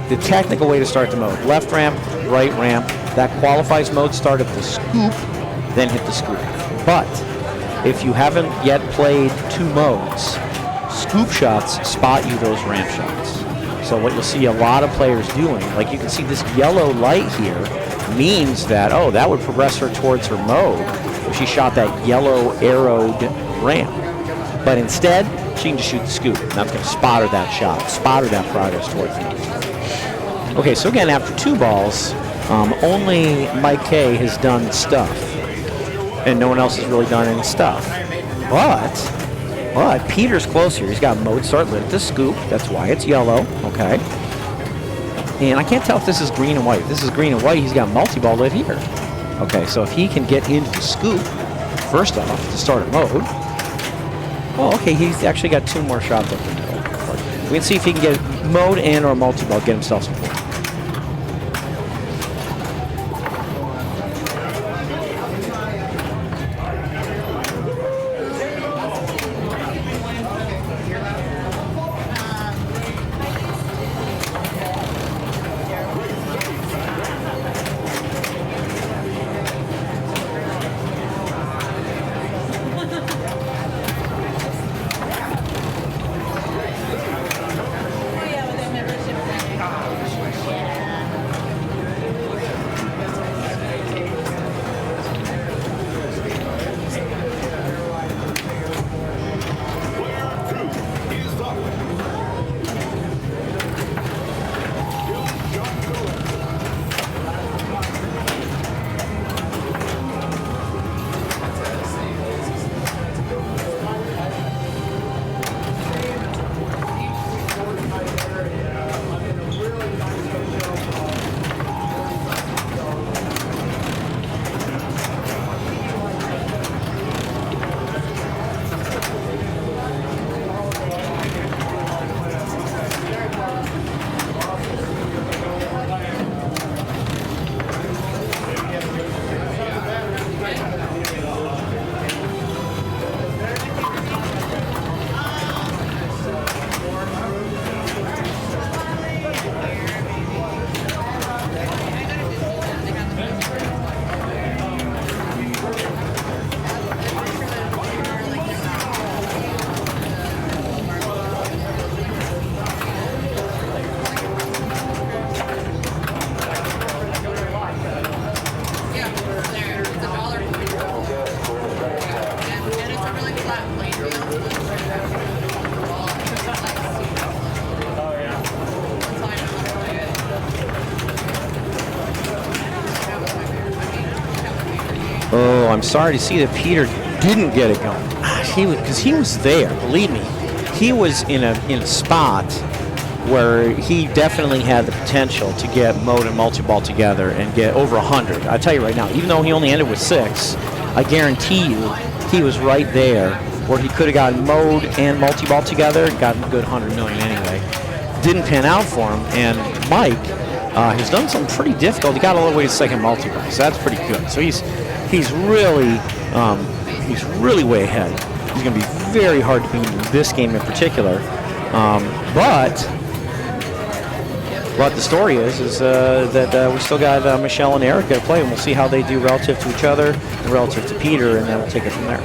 the technical way to start the mode: left ramp, right ramp. That qualifies mode start at the scoop, then hit the scoop. But if you haven't yet played 2 modes, scoop shots spot you those ramp shots. So what you'll see a lot of players doing, like you can see this yellow light here, means that, oh, that would progress her towards her mode if she shot that yellow arrowed ramp. But instead, she can just shoot the scoop. And that's going to spot her that shot, spot her that progress towards the mode. Okay, so again, after 2 balls, only Mike K has done stuff. And no one else has really done any stuff. But Peter's close here. He's got mode start lit at the scoop. That's why it's yellow. Okay. And I can't tell if this is green and white. If this is green and white, he's got multi-ball lit here. Okay, so if he can get into the scoop, first off, to start a mode. Oh, okay, he's actually got 2 more shots up the middle. We can see if he can get mode and or multi-ball, get himself some points. Oh, I'm sorry to see that Peter didn't get it going. Because he was there, believe me. He was in a spot where he definitely had the potential to get mode and multi-ball together and get over 100. I tell you right now, even though he only ended with 6, I guarantee you he was right there where he could have gotten mode and multi-ball together, gotten a good 100 million anyway. Didn't pan out for him, and Mike has done something pretty difficult. He got all the way to second multi-ball, so that's pretty good. So he's really way ahead. He's going to be very hard to beat in this game in particular. But the story is that we still got Michelle and Erica to play, and we'll see how they do relative to each other and relative to Peter, and then we'll take it from there.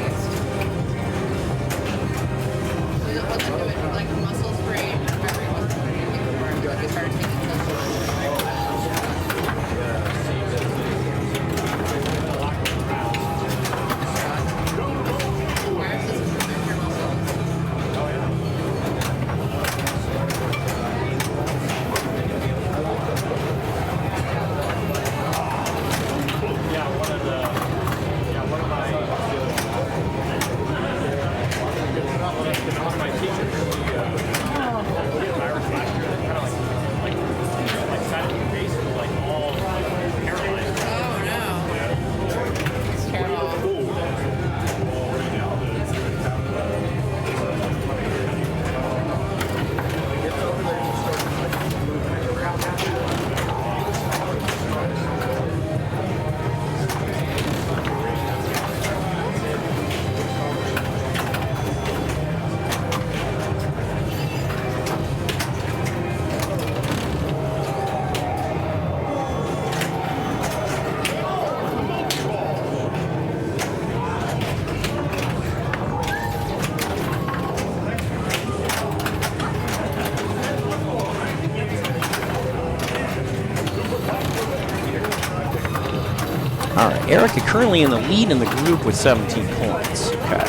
All right, Erica currently in the lead in the group with 17 points. Okay.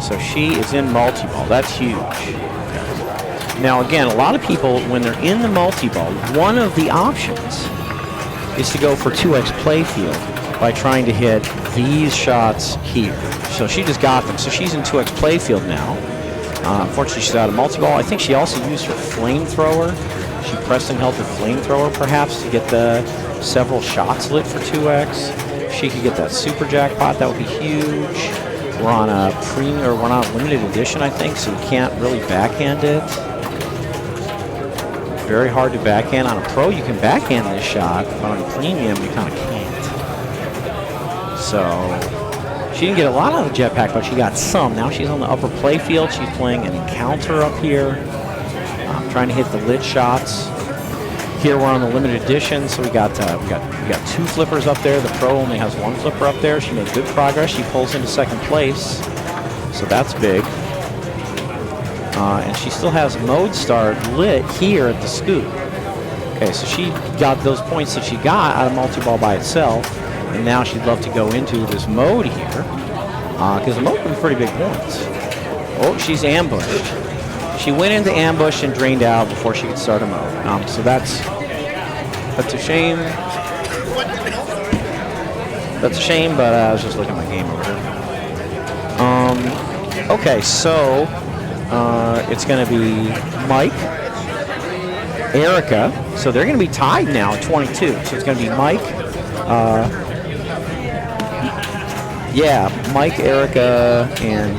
So she is in multi-ball. That's huge. Okay. Now, again, a lot of people, when they're in the multi-ball, one of the options is to go for 2x playfield by trying to hit these shots here. So she just got them. So she's in 2x playfield now. Unfortunately, she's out of multi-ball. I think she also used her flamethrower. She pressed and held her flamethrower, perhaps, to get the several shots lit for 2x. If she could get that super jackpot, that would be huge. We're on a we're on a limited edition, I think, so you can't really backhand it. Very hard to backhand. On a pro, you can backhand this shot, but on a premium, you kind of can't. So she didn't get a lot out of the jetpack, but she got some. Now she's on the upper playfield. She's playing an encounter up here, trying to hit the lit shots. Here we're on the limited edition, so we got 2 flippers up there. The pro only has 1 flipper up there. She made good progress. She pulls into 2nd place, so that's big. And she still has mode start lit here at the scoop. Okay, so she got those points that she got out of multi-ball by itself, and now she'd love to go into this mode here, because the mode can be pretty big points. Oh, she's ambushed. She went into ambush and drained out before she could start a mode. So that's a shame. That's a shame, but I was just looking at my game order. Okay, so it's going to be Mike, Erica. So they're going to be tied now at 22. So it's going to be Mike. Mike, Erica, and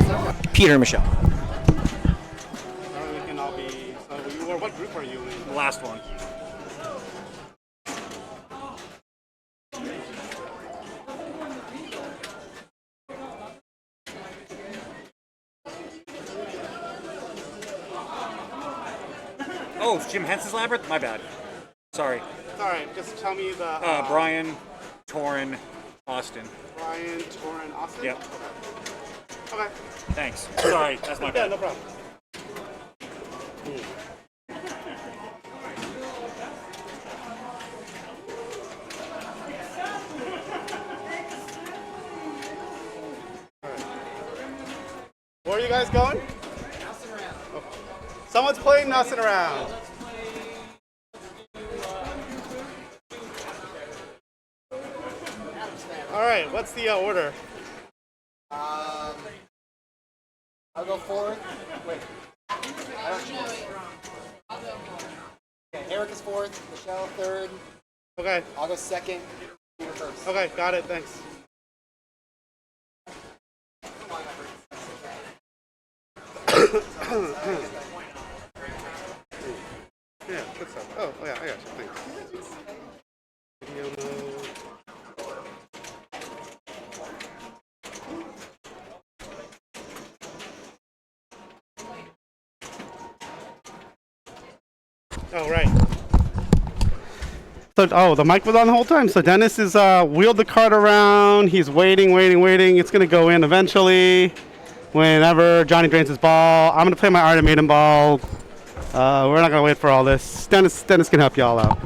Peter and Michelle. We can all be. So what group are you in? The last one. Oh, it's Jim Henson's Labyrinth? My bad. Sorry. It's all right. Just tell me the. Brian, Torrin, Austin. Brian, Torrin, Austin. Yep. Okay. Thanks. Sorry, that's my Yeah, bad. no problem. Where are you guys going? Nothing around. Oh. Someone's playing nothing around. All right, what's the order? I'll go 4th. Wait. I don't choose. Okay, Erica's 4th, Michelle 3rd. Okay. I'll go 2nd, Peter 1st. Okay, got it. Thanks. Yeah, good stuff. Oh, yeah, I got you. Thanks. Video mode. Oh, right. So, the mic was on the whole time. So Dennis is wheeled the cart around. He's waiting. It's going to go in eventually. Whenever Johnny drains his ball, I'm going to play my Iron Maiden ball. We're not going to wait for all this. Dennis can help you all out.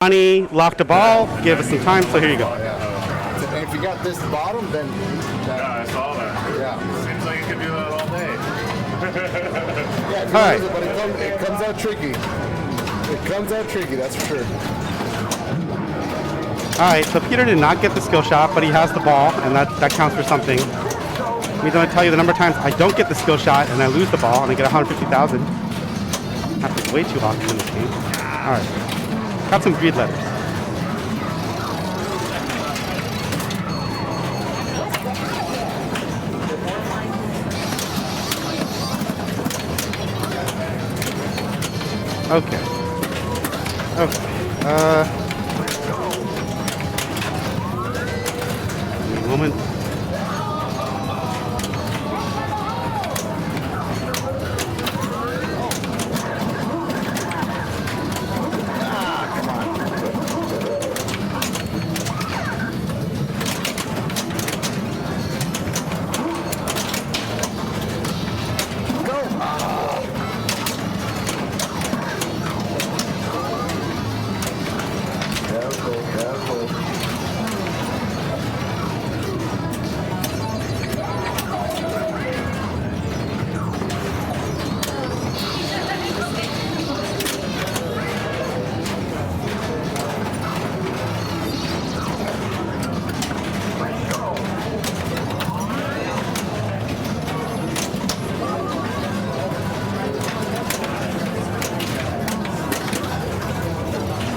Money locked the ball, gave us some time, so here you go. And if you got this bottom, then Yeah, I saw that. yeah. Seems like you could do that all day. Yeah, if you All right. lose it, but it comes out tricky. It comes out tricky, that's for sure. All right, so Peter did not get the skill shot, but he has the ball, and that counts for something. Let me tell you the number of times I don't get the skill shot and I lose the ball and I get 150,000. Happens way too often in this game. All right, got some greed letters. Okay. Give me a moment.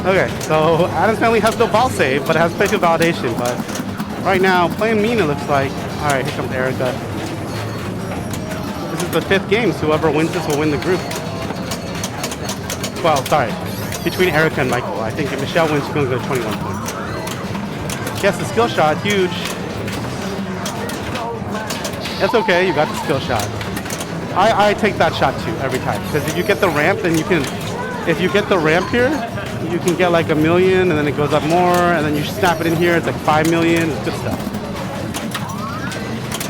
Okay, so Adam's family has no ball save, but it has playthrough validation. But right now, playing mean, it looks like. All right, here comes Erica. This is the 5th game, so whoever wins this will win the group. 12, sorry. Between Erica and Michael. I think if Michelle wins, she's going to go to 21 points. Yes, the skill shot, huge. That's okay, you got the skill shot. I take that shot too, every time. Because if you get the ramp, then you can... If you get the ramp here, you can get like 1 million, and then it goes up more, and then you snap it in here, it's like 5 million. It's good stuff.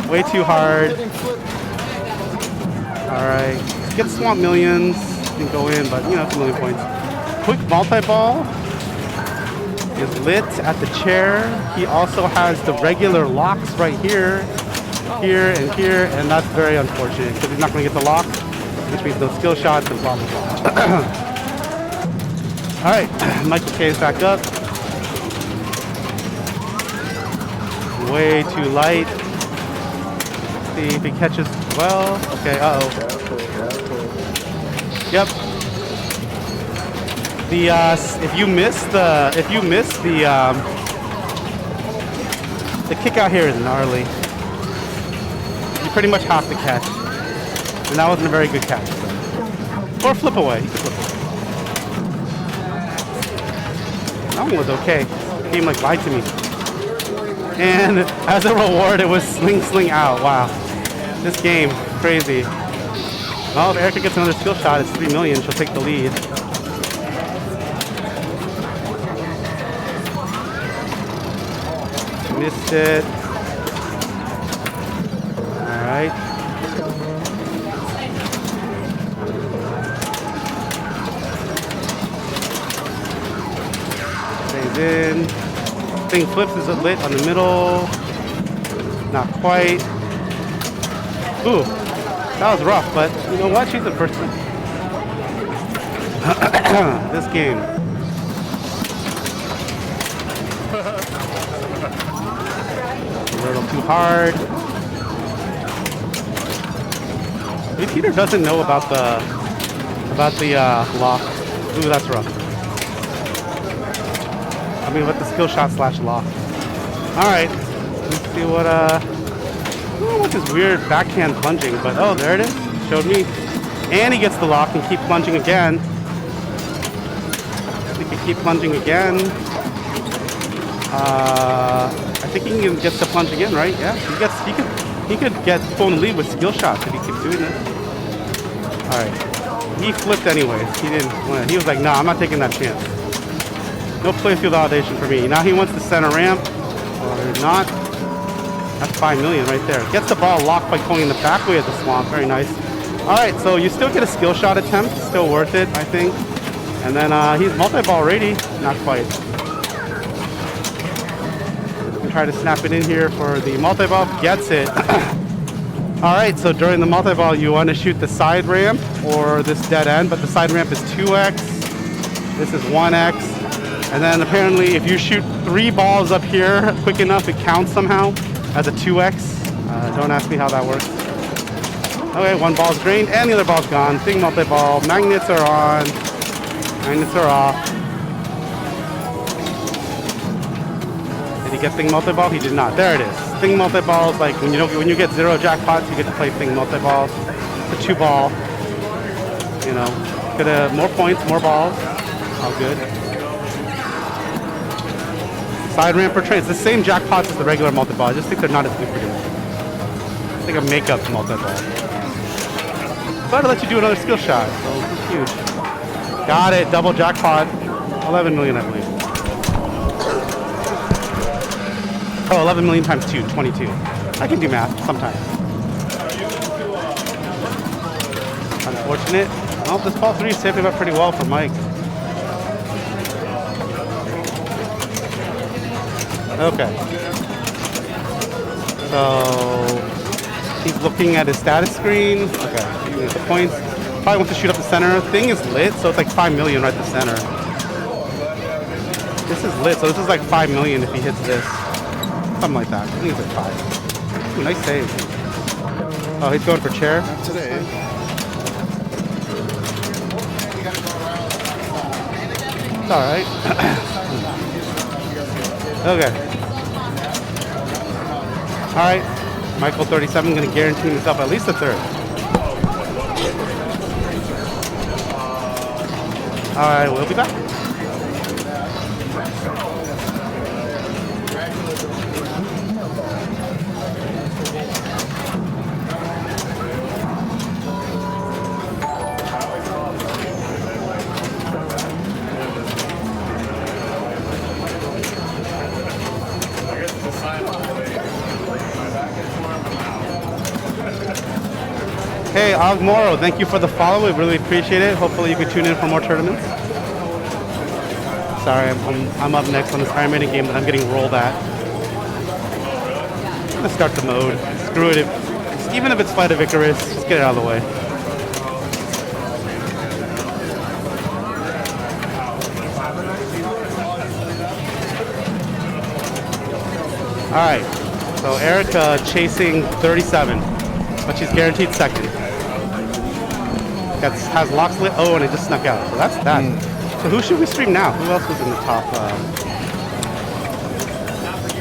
Way too hard. All right, get swamp millions. You can go in, but you know, it's 1 million points. Quick multi-ball is lit at the chair. He also has the regular locks right here, here, and that's very unfortunate because he's not going to get the lock, which means no skill shots and blah, blah, blah. All right, Michael K is back up. Way too light. See if he catches well. Okay, uh-oh. Yep. The if you miss the kick out here is gnarly. You pretty much have to catch, and that wasn't a very good catch. So. Or flip away. You can flip away. That one was okay. The game like lied to me. And as a reward, it was sling out. Wow. This game, crazy. Well, if Erica gets another skill shot, it's 3 million. She'll take the lead. Missed it. All right. Stays in. Thing flips is lit on the middle. Not quite. Ooh, that was rough, but you know what? She's the first one. This game. A little too hard. Maybe Peter doesn't know about the lock. Ooh, that's rough. I mean, with the skill shot / lock. All right, let's see what what's this weird backhand plunging? But oh, there it is. Showed me. And he gets the lock and keep plunging again. He can keep plunging again. I think he can get the plunge again, right? Yeah, he could get phone lead with skill shots if he keeps doing this. All right, he flipped anyways. He didn't win. He was like, "No, I'm not taking that chance." No playfield validation for me. Now he wants to center ramp or not. That's 5 million right there. Gets the ball locked by going in the back way of the swamp. Very nice. All right, so you still get a skill shot attempt. Still worth it, I think. And then he's multi-ball ready. Not quite. Try to snap it in here for the multi-ball. Gets it. All right, so during the multi-ball, you want to shoot the side ramp or this dead end, but the side ramp is 2x. This is 1x. And then apparently if you shoot 3 balls up here quick enough, it counts somehow as a 2x. Don't ask me how that works. Okay, 1 ball's drained and the other ball's gone. Thing multi-ball. Magnets are on. Magnets are off. Did he get thing multi-ball? He did not. There it is. Thing multi-balls, like when you get 0 jackpots, you get to play thing multi-balls. It's a 2-ball. You know, could have more points, more balls. All good. Side ramp or train. It's the same jackpots as the regular multi-ball. I just think they're not as lucrative. It's like a makeup multi-ball. But I'll let you do another skill shot. So it's huge. Got it. Double jackpot. 11 million, I believe. Oh, 11 million times 2, 22. I can do math sometimes. Unfortunate. Well, this ball 3 is shaping up pretty well for Mike. Okay. So he's looking at his status screen. Okay. The points. Probably wants to shoot up the center. Thing is lit, so it's like 5 million right at the center. This is lit, so this is like 5 million if he hits this. Something like that. I think it's like 5. Ooh, nice save. Oh, he's going for chair. Not today. It's all right. Okay. All right. Michael 37 going to guarantee himself at least a third. All right, we'll be back. Hey, Ogmoro, thank you for the follow. We really appreciate it. Hopefully you can tune in for more tournaments. Sorry, I'm up next on this Iron Maiden game that I'm getting rolled at. I'm gonna start the mode. Screw it. Even if it's Flight of Icarus, just get it out of the way. All right, so Erica chasing 37, but she's guaranteed second. Has locks lit. Oh, and it just snuck out. So that's that. So who should we stream now? Who else was in the top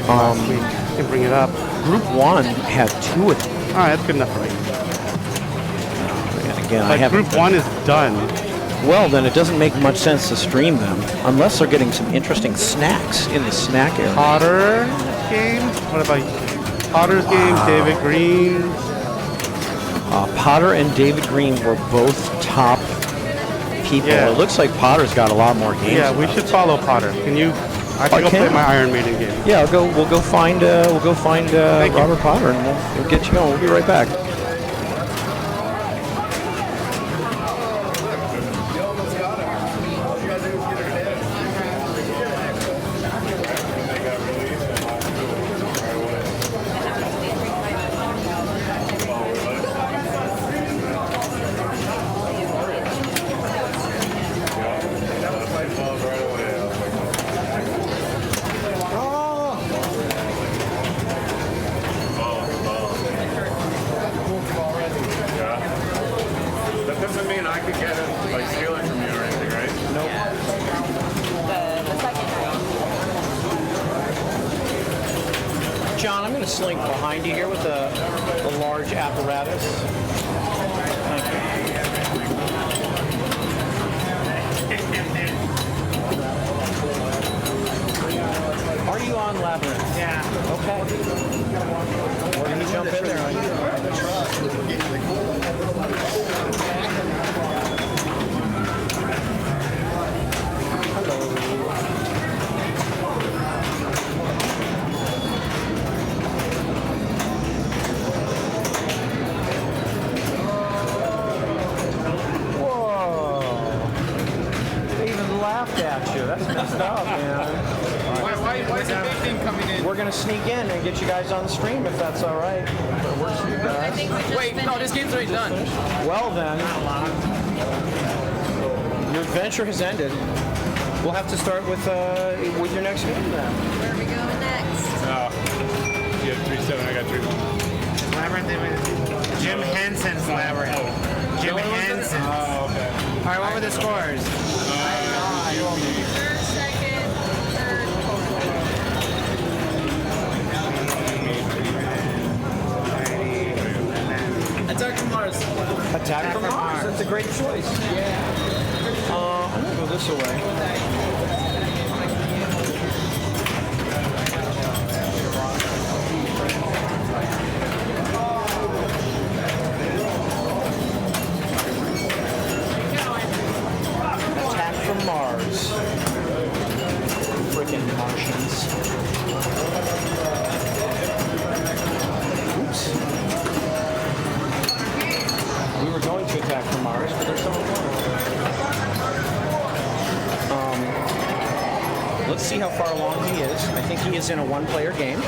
last week? I can bring it up. Group 1 had 2 of them. All right, that's good enough, right? And again, But Group 1 is done. Well, then it doesn't make much sense to stream them unless they're getting some interesting snacks in the snack area. Potter game? What about Potter's game? David Green? Potter and David Green were both top people. Yeah. It looks like Potter's got a lot more games. Yeah, we should follow Potter. Can you? I think I'll play my Iron Maiden game. Yeah, we'll go find Robert Potter and we'll get you going. We'll be right back. John, I'm going to slink behind you here with a large apparatus. Thank you. Are you on Labyrinth? Yeah. Okay. We're going to jump in there on you. laughed at you. That's messed up, man. Why is the big thing coming in? We're gonna sneak in and get you guys on the stream if that's all right. That works for you guys. Wait, no, this game's already done. Well then, your adventure has ended. We'll have to start with your next game then. Where are we going next? You have 3-7, I got 3-1. Labyrinth. Jim Henson's Labyrinth. Jim Henson. Oh, okay. All right, what were the scores? Third, second, third. Attack from Mars. Attack from Mars. That's a great choice. Yeah. I'm gonna go this way. Attack from Mars. Freaking Martians. Oops. We were going to attack from Mars, but there's someone let's see how far along he is. I think he is in a one-player game.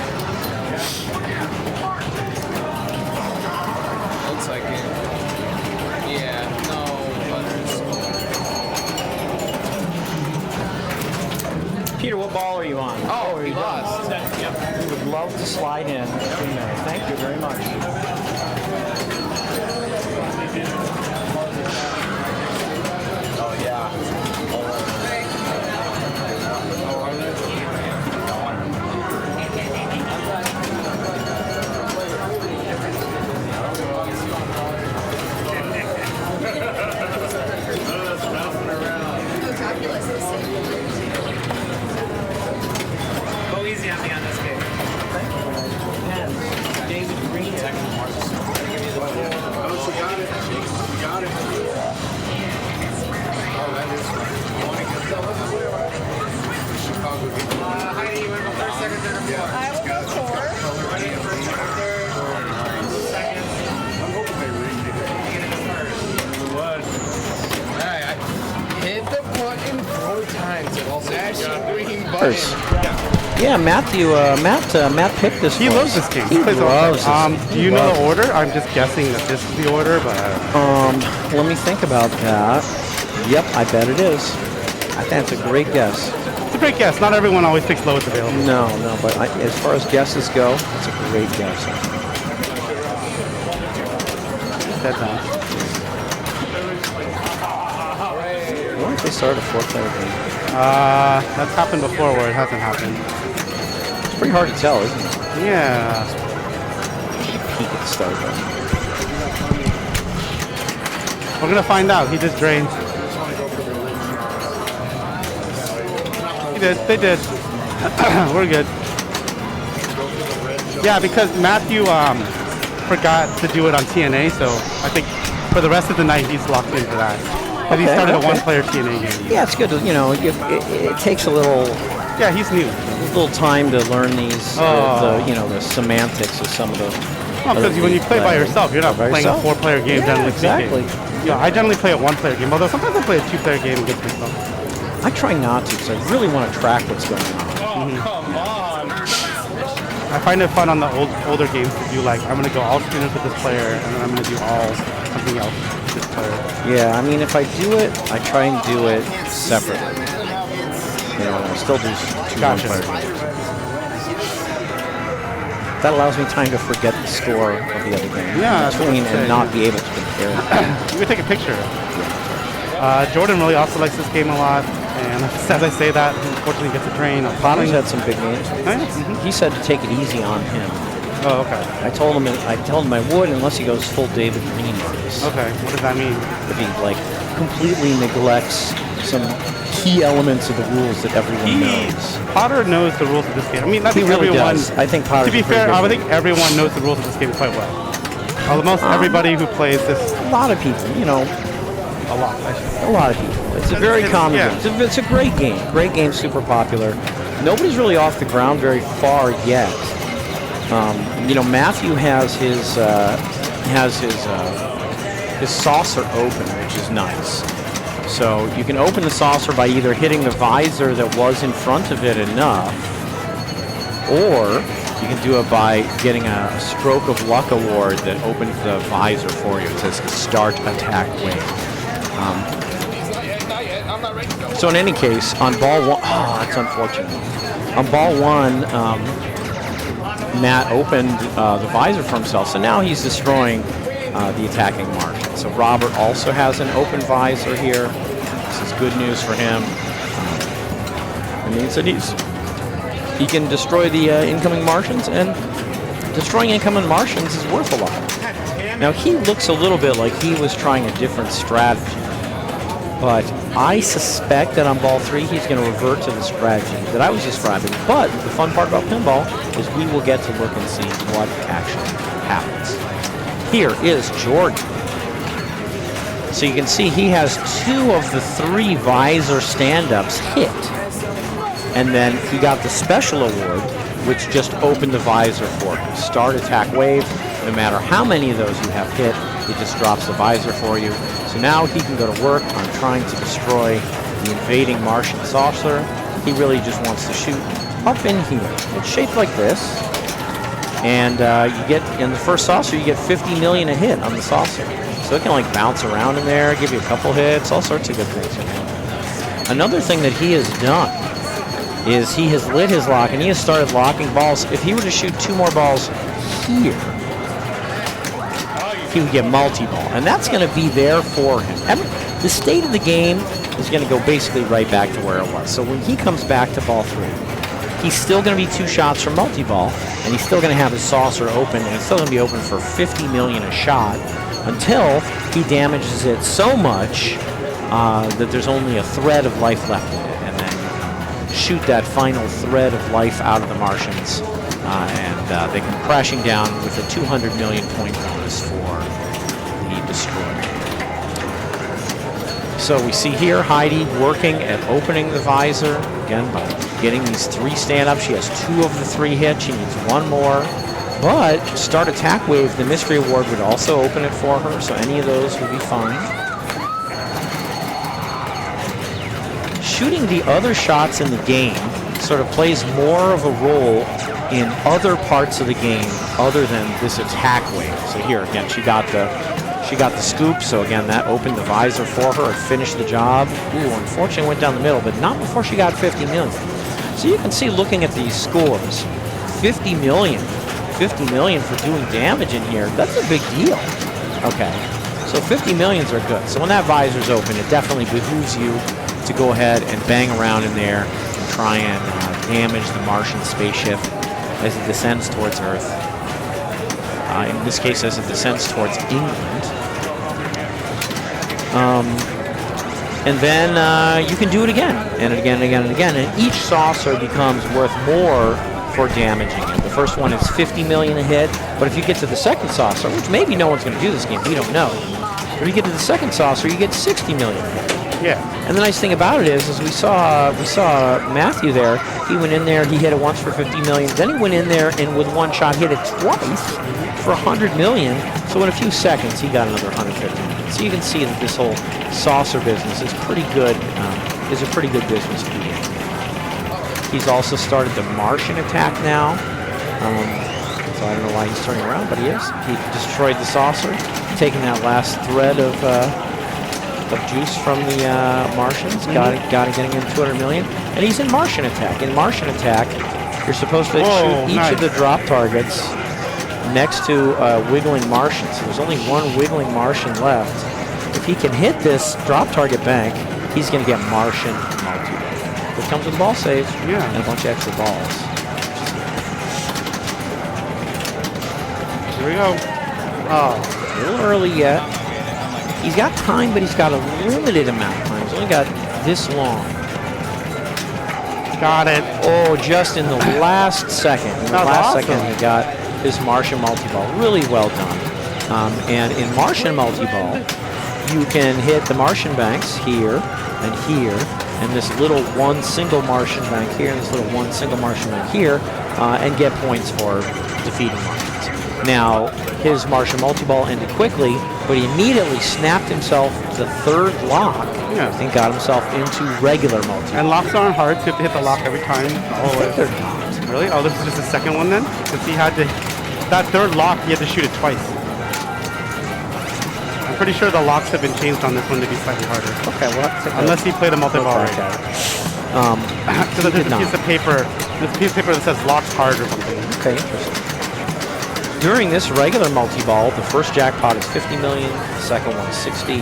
Looks like it. Yeah, no, Peter, what ball are you on? Oh, he lost. We would love to slide in. Thank you very much. Oh, yeah. Go easy on me on this game. David Green. Oh, she got it. She got it. Oh, that is fine. Chicago. Heidi, you want to go first, second, third, or fourth? I will go fourth. Ready? First, third, second. I'm hoping they read it. What? Alright, hit the button 4 times. It also has a green button. Yeah, Matthew. Matt picked this. He for loves us. this game. He plays it all loves the time. this. Do you know the order? I'm just guessing that this is the order, but Let me think about that. Yep, I bet it is. I think it's a great guess. it's a great guess. Not everyone always picks lowest available. No, but as far as guesses go, it's a great guess. Dead time. Why don't they start a 4-player game? That's happened before where it hasn't happened. It's pretty hard to tell, isn't it? Yeah. Peek at the start though. We're gonna find out. He just drained. He did. They did. We're good. Yeah, because Matthew forgot to do it on TNA, so I think for the rest of the night he's locked into that. But he started a one-player TNA game. Yeah, it's good to, it takes a little Yeah, he's new. time to learn these, the semantics of some of the. Well, because when you play by yourself, you're not By playing a yourself. 4-player game Yeah, generally exactly. speaking. Yeah, I generally play a 1-player game, although sometimes I play a 2-player game against myself. I try not to because I really want to track what's going on. Come on. I find it fun on the older games to do like, I'm going to go all spinners with this player, and then I'm going to do all something else with this player. Yeah, I mean, if I do it, I try and do it separately. I still do 2 Gotcha. one-player games. That allows me time to forget the score of the other game Yeah, that's what between I'm and saying. not be able to compare it. You could take a picture. Jordan really also likes this game a lot, and as I say that, he unfortunately gets a drain. Connor's had some big games. Mm-hmm. He said to take it easy on him. Oh, okay. I told him I would unless he goes full David Green for this. Okay, what does that mean? If he completely neglects some key elements of the rules that everyone knows. Potter knows the rules of this game. I mean, I He think really everyone. does. I think Potter's To be a pretty fair, good I one. think everyone knows the rules of this game quite well. Almost everybody who plays this, A lot of people, a lot. I should say. a lot of people. It's a very It's- common yeah. game. It's a great game. Great game, super popular. Nobody's really off the ground very far yet. Matthew has his saucer open, which is nice. So you can open the saucer by either hitting the visor that was in front of it enough, or you can do it by getting a stroke of luck award that opens the visor for you. It says start attack wave. So in any case, on ball one, oh, that's unfortunate. On ball one, Matt opened the visor for himself, so now he's destroying the attacking Martian. So Robert also has an open visor here. This is good news for him. It means that he can destroy the incoming Martians, and destroying incoming Martians is worth a lot. Now he looks a little bit like he was trying a different strategy, but I suspect that on ball 3 he's going to revert to the strategy that I was describing. But the fun part about pinball is we will get to look and see what actually happens. Here is Jordan. So you can see he has 2 of the 3 visor stand-ups hit. And then he got the special award, which just opened the visor for him. Start attack wave. No matter how many of those you have hit, it just drops the visor for you. So now he can go to work on trying to destroy the invading Martian saucer. He really just wants to shoot up in here. It's shaped like this. And you get, in the first saucer, you get 50 million a hit on the saucer. So it can like bounce around in there, give you a couple hits, all sorts of good things. Another thing that he has done is he has lit his lock and he has started locking balls. If he were to shoot 2 more balls here, he would get multi-ball, and that's going to be there for him. The state of the game is going to go basically right back to where it was. So when he comes back to ball 3, he's still going to be 2 shots from multi-ball, and he's still going to have his saucer open, and it's still going to be open for 50 million a shot until he damages it so much that there's only a thread of life left in it, and then shoot that final thread of life out of the Martians, and they come crashing down with a 200 million point bonus for the destroyer. So we see here Heidi working at opening the visor, again by getting these 3 stand-ups. She has 2 of the 3 hits. She needs 1 more. But start attack wave, the mystery award would also open it for her, so any of those would be fine. Shooting the other shots in the game sort of plays more of a role in other parts of the game other than this attack wave. So here again, she got the scoop, so again that opened the visor for her and finished the job. Ooh, unfortunately went down the middle, but not before she got 50 million. So you can see, looking at these scores, 50 million for doing damage in here, that's a big deal. Okay, so 50 millions are good. So when that visor's open, it definitely behooves you to go ahead and bang around in there and try and damage the Martian spaceship as it descends towards Earth. In this case, as it descends towards England. And then you can do it again, and again, and again, and again. And each saucer becomes worth more for damaging it. The first one is 50 million a hit, but if you get to the second saucer, which maybe no one's going to do this game, we don't know. But if you get to the second saucer, you get 60 million a hit. Yeah. And the nice thing about it is we saw Matthew there. He went in there, he hit it once for 50 million. Then he went in there and with 1 shot hit it twice for 100 million. So in a few seconds, he got another 150 million. So you can see that this whole saucer business is pretty good. Is a pretty good business to be in. He's also started the Martian attack now. So I don't know why he's turning around, but he is. He destroyed the saucer, taking that last thread of juice from the Martians, got it getting in 200 million, and he's in Martian attack. In Martian attack, you're supposed to shoot each of the drop targets next to wiggling Martian. So there's only 1 wiggling Martian left. If he can hit this drop target bank, he's going to get Martian multi. It comes with ball saves and a bunch of extra balls. Here we go. Oh, a little early yet. He's got time, but he's got a limited amount of time. He's only got this long. Got it. Oh, just in the last second. In the last second, he got his Martian multi-ball. Really well done. And in Martian multi-ball, you can hit the Martian banks here and here, and this little 1 single Martian bank here, and this little 1 single Martian bank here, and get points for defeating Martians. Now, his Martian multi-ball ended quickly, but he immediately snapped himself the third lock Yeah. and got himself into regular multi. And locks aren't hard, so you have to hit the lock every time. They're not. Really? Oh, this is just the second one then? Because he had to, that third lock, he had to shoot it twice. I'm pretty sure the locks have been changed on this one to be slightly harder. Okay, well, Unless he played a multi-ball look right. back at it. Because there's did a piece not. of paper, there's a piece of paper that says locks hard or something. Okay, interesting. During this regular multi-ball, the first jackpot is 50 million, the second one is 60,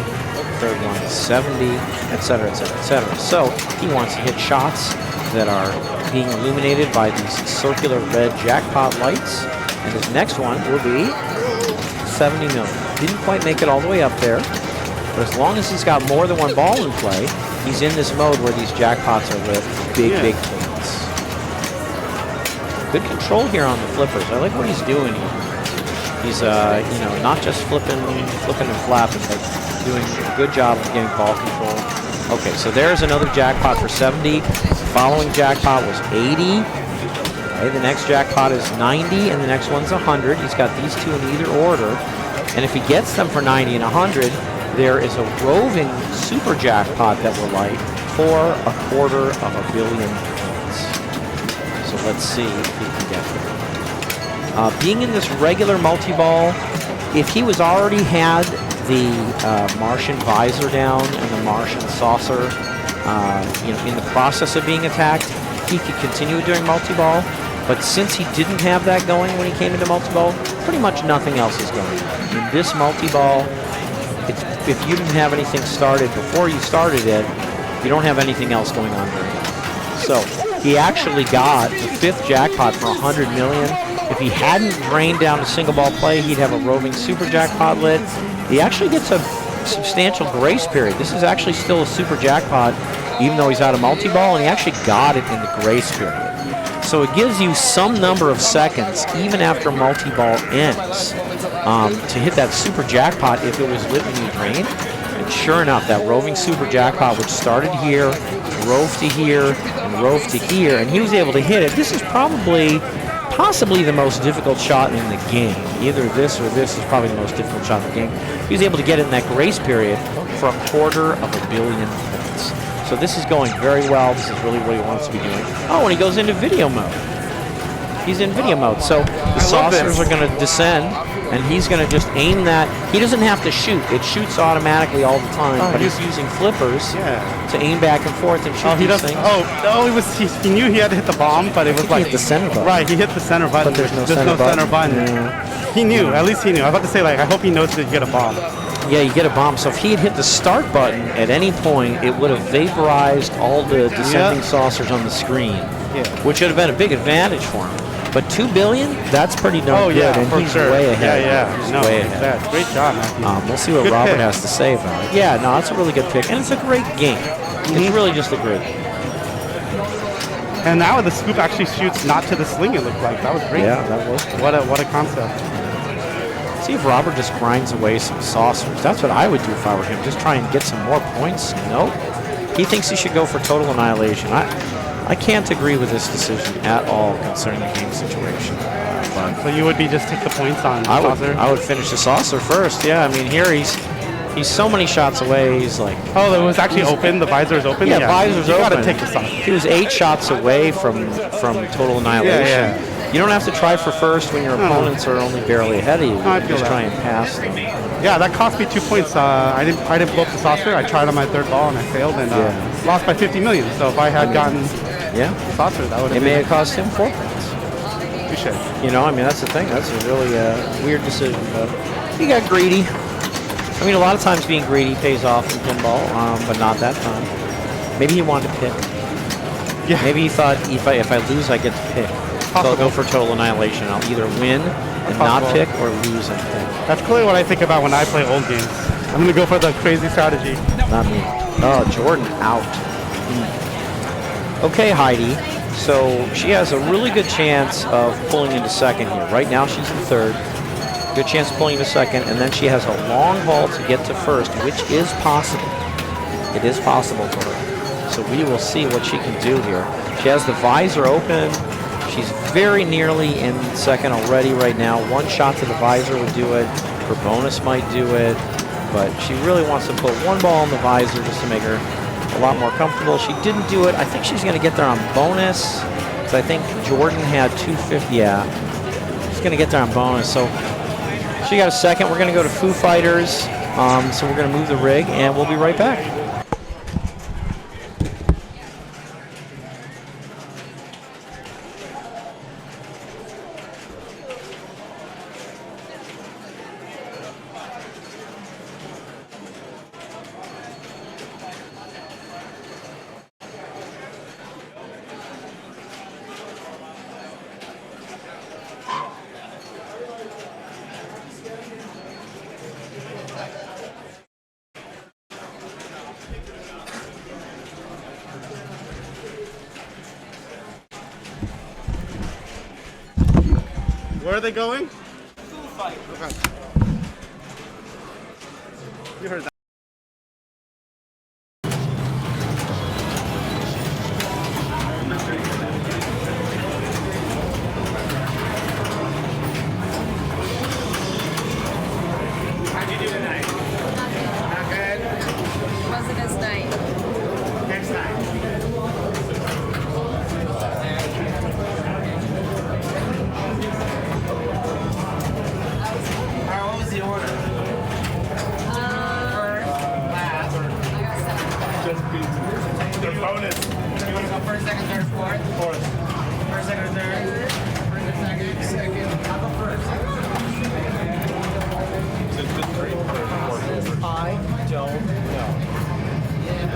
third one is 70, etc., etc., etc. So he wants to hit shots that are being illuminated by these circular red jackpot lights, and his next one will be 70 million. Didn't quite make it all the way up there, but as long as he's got more than one ball in play, he's in this mode where these jackpots are lit big, big points. Good control here on the flippers. I like what he's doing here. He's, you know, not just flipping and flapping, but doing a good job of getting ball control. Okay, so there's another jackpot for 70. The following jackpot was 80. Okay, the next jackpot is 90, and the next one's 100. He's got these two in either order. And if he gets them for 90 and 100, there is a roving super jackpot that will light for $250 million. So let's see if he can get there. Being in this regular multi-ball, if he was already had the Martian visor down and the Martian saucer, you know, in the process of being attacked, he could continue doing multi-ball. But since he didn't have that going when he came into multi-ball, pretty much nothing else is going on. In this multi-ball, if you didn't have anything started before you started it, you don't have anything else going on during it. So he actually got the fifth jackpot for 100 million. If he hadn't drained down a single ball play, he'd have a roving super jackpot lit. He actually gets a substantial grace period. This is actually still a super jackpot, even though he's out of multi-ball, and he actually got it in the grace period. So it gives you some number of seconds, even after multi-ball ends, to hit that super jackpot if it was lit when you drained. And sure enough, that roving super jackpot, which started here, rove to here, and rove to here, and he was able to hit it. This is possibly the most difficult shot in the game. Either this or this is probably the most difficult shot in the game. He was able to get it in that grace period for $250 million points. So this is going very well. This is really what he wants to be doing. Oh, and he goes into video mode. He's in video mode. So the saucers are going to descend, and he's going to just aim that. He doesn't have to shoot. It shoots automatically all the time, but he's using flippers to aim back and forth and shoot these things. Oh, no, he knew he had to hit the bomb, but it was like... He hit the center button. Right, he hit the center button. But there's no center center button. Yeah. He knew, at least he knew. I was about to say, like, I hope he knows that you get a bomb. Yeah, you get a bomb. So if he had hit the start button at any point, it would have vaporized all the descending saucers on the screen, which would have been a big advantage for him. But $2 billion, that's pretty darn good, and he's way ahead. He's way ahead. Great job, Matthew. We'll see what Good Robert pick. has to say about it. Yeah, no, it's a really good pick, and it's a great game. It's really just a great game. And now the scoop actually shoots not to the sling, it looked like. That was great. Yeah, that was What a concept. See if Robert just grinds away some saucers. That's what I would do if I were him. Just try and get some more points. Nope. He thinks he should go for total annihilation. I can't agree with this decision at all concerning the game situation. So you would be just take the points on saucer? I would finish the saucer first. Yeah, I mean here he's so many shots away. He's like, oh, it was actually open. The visor is open. Yeah, visor's you open. You got to take the saucer. He was 8 shots away from total annihilation. Yeah. You don't have to try for first when your opponents are only barely ahead of you. No, I feel just that. try and pass them. Yeah, that cost me 2 points. I didn't blow up the saucer. I tried on my third ball and I failed and lost by 50 million. So if I had gotten the saucer, that would have It may have cost him 4 points. Touche. You know, I mean, that's the thing. That's a really weird decision. But he got greedy. I mean, a lot of times being greedy pays off in pinball, but not that time. Maybe he wanted to pick. Yeah. Maybe he thought if I lose, I get to pick. So I'll go for total annihilation. I'll either win and not pick or lose and pick. That's clearly what I think about when I play old games. I'm going to go for the crazy strategy. Not me. Oh, Jordan out. Okay, Heidi. So she has a really good chance of pulling into second here. Right now she's in third. Good chance of pulling into second, and then she has a long haul to get to first, which is possible. It is possible for her. So we will see what she can do here. She has the visor open. She's very nearly in second already right now. One shot to the visor would do it. Her bonus might do it, but she really wants to put one ball in the visor just to make her a lot more comfortable. She didn't do it. I think she's going to get there on bonus, because I think Jordan had 250. Yeah, she's going to get there on bonus. So she got a second. We're going to go to Foo Fighters. So we're going to move the rig, and we'll be right back. Where are they going? Okay. You heard that. How'd you do tonight? Not good? Wasn't as nice. Next time. Alright, what was the order? Last. The bonus. You want to go first, second, third, fourth? Fourth. First, second, or third? First, second. I'll go first. I don't know.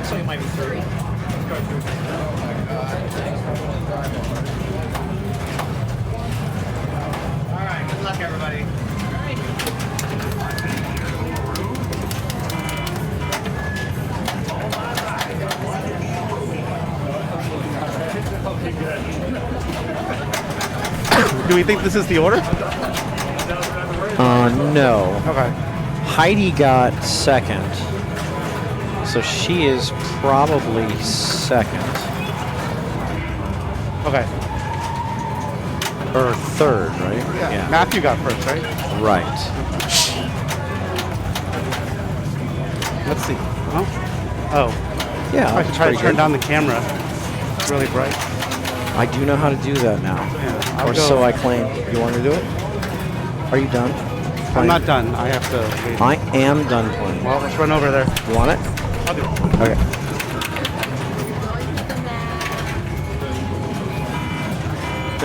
So it might be 3. Alright, good luck, everybody. Do we think this is the order? No. Okay. Heidi got second, so she is probably second. Okay. Or third, right? Yeah. Matthew got first, right? Right. Let's see. Oh. Yeah. I should that's try to pretty turn good. down the camera. It's really bright. I do know how to do that now. Yeah, I'll Or go. so I claim. You want to do it? Are you done? I'm not done. I have to wait. I am done playing. Well, let's run over there. You want it? I'll do it. Okay.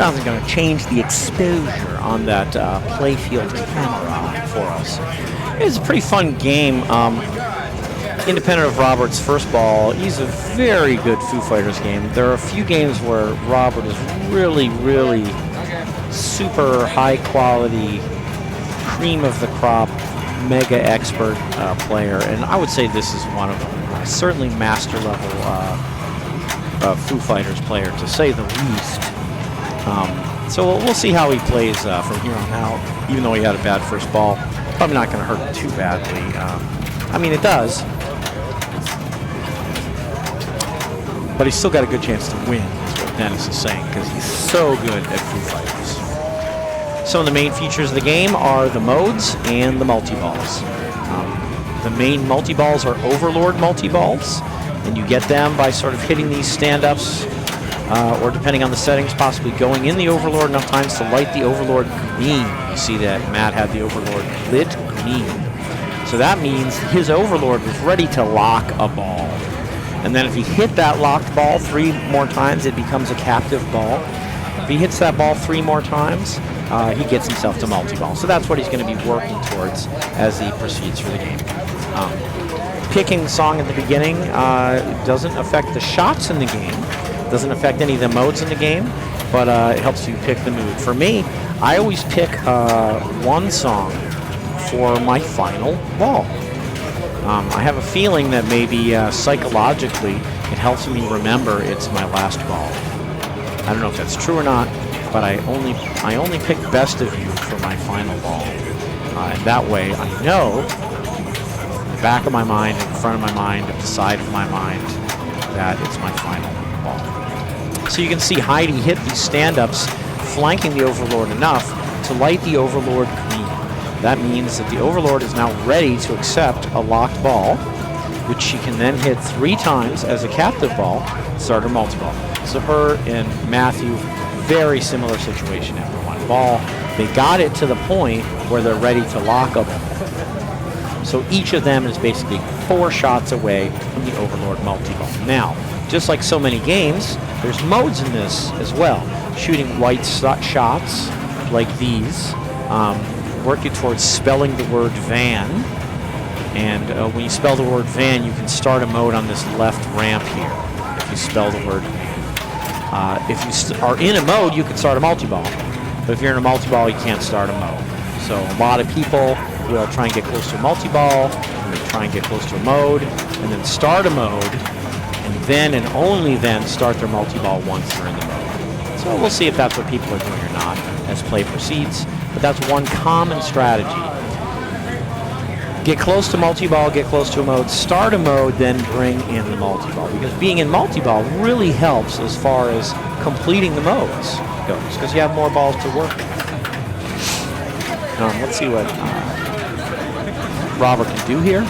I was going to change the exposure on that playfield camera for us. It's a pretty fun game. Independent of Robert's first ball, he's a very good Foo Fighters game. There are a few games where Robert is really, really super high quality, cream of the crop, mega expert player, and I would say this is one of them. Certainly master level Foo Fighters player, to say the least. So we'll see how he plays from here on out. Even though he had a bad first ball, probably not going to hurt him too badly. I mean, it does, but he's still got a good chance to win, is what Dennis is saying, because he's so good at Foo Fighters. Some of the main features of the game are the modes and the multi-balls. The main multi-balls are Overlord multi-balls, and you get them by sort of hitting these stand-ups, or depending on the settings, possibly going in the Overlord enough times to light the Overlord green. You see that Matt had the Overlord lit green. So that means his Overlord was ready to lock a ball. And then if he hit that locked ball 3 more times, it becomes a captive ball. If he hits that ball 3 more times, he gets himself to multi-ball. So that's what he's going to be working towards as he proceeds through the game. Picking the song at the beginning doesn't affect the shots in the game, doesn't affect any of the modes in the game, but it helps you pick the mood. For me, I always pick one song for my final ball. I have a feeling that maybe psychologically it helps me remember it's my last ball. I don't know if that's true or not, but I only pick Best of You for my final ball. And that way I know, in the back of my mind, in front of my mind, at the side of my mind, that it's my final ball. So you can see Heidi hit these stand-ups, flanking the Overlord enough to light the Overlord green. That means that the Overlord is now ready to accept a locked ball, which she can then hit 3 times as a captive ball, start her multi-ball. So her and Matthew, very similar situation after 1 ball. They got it to the point where they're ready to lock a ball. So each of them is basically 4 shots away from the Overlord multi-ball. Now, just like so many games, there's modes in this as well. Shooting white shots like these, working towards spelling the word van. And when you spell the word van, you can start a mode on this left ramp here. If you spell the word, if you are in a mode, you can start a multi-ball. But if you're in a multi-ball, you can't start a mode. So a lot of people will try and get close to a multi-ball, and then try and get close to a mode, and then start a mode, and then and only then start their multi-ball once they're in the mode. So we'll see if that's what people are doing or not as play proceeds. But that's one common strategy. Get close to multi-ball, get close to a mode, start a mode, then bring in the multi-ball. Because being in multi-ball really helps as far as completing the modes goes, because you have more balls to work with. Let's see what Robert can do here.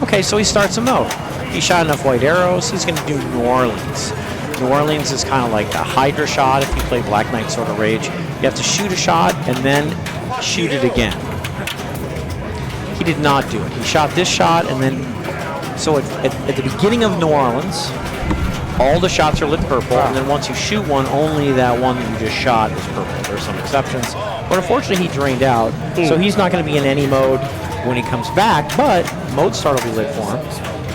Okay, so he starts a mode. He shot enough white arrows. He's going to do New Orleans. New Orleans is kind of like a Hydra shot if you play Black Knight Sword of Rage. You have to shoot a shot and then shoot it again. He did not do it. He shot this shot and then... So at the beginning of New Orleans, all the shots are lit purple, and then once you shoot one, only that one that you just shot is purple. There's some exceptions. But unfortunately, he drained out, so he's not going to be in any mode when he comes back, but mode start will be lit for him.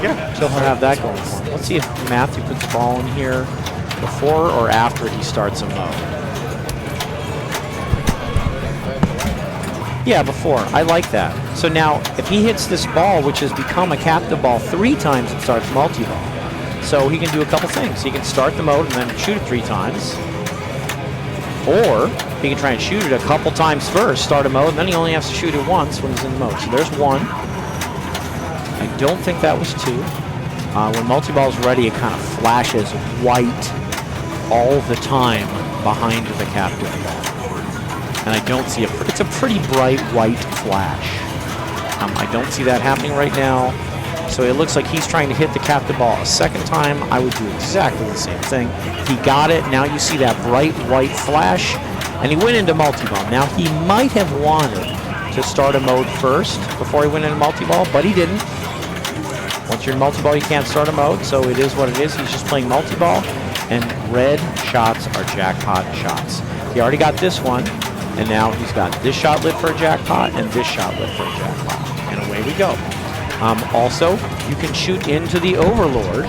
Yeah. So he'll have that going for him. Let's see if Matthew puts the ball in here before or after he starts a mode. Yeah, before. I like that. So now, if he hits this ball, which has become a captive ball 3 times, it starts multi-ball. So he can do a couple things. He can start the mode and then shoot it 3 times. Or he can try and shoot it a couple times first, start a mode, and then he only has to shoot it once when he's in the mode. So there's 1. I don't think that was 2. When multi-ball is ready, it kind of flashes white all the time behind the captive ball. And I don't see it's a pretty bright white flash. I don't see that happening right now. So it looks like he's trying to hit the captive ball a second time. I would do exactly the same thing. He got it. Now you see that bright white flash. And he went into multi-ball. Now he might have wanted to start a mode first before he went into multi-ball, but he didn't. Once you're in multi-ball, you can't start a mode, so it is what it is. He's just playing multi-ball, and red shots are jackpot shots. He already got this one, and now he's got this shot lit for a jackpot and this shot lit for a jackpot. And away we go. Also, you can shoot into the Overlord.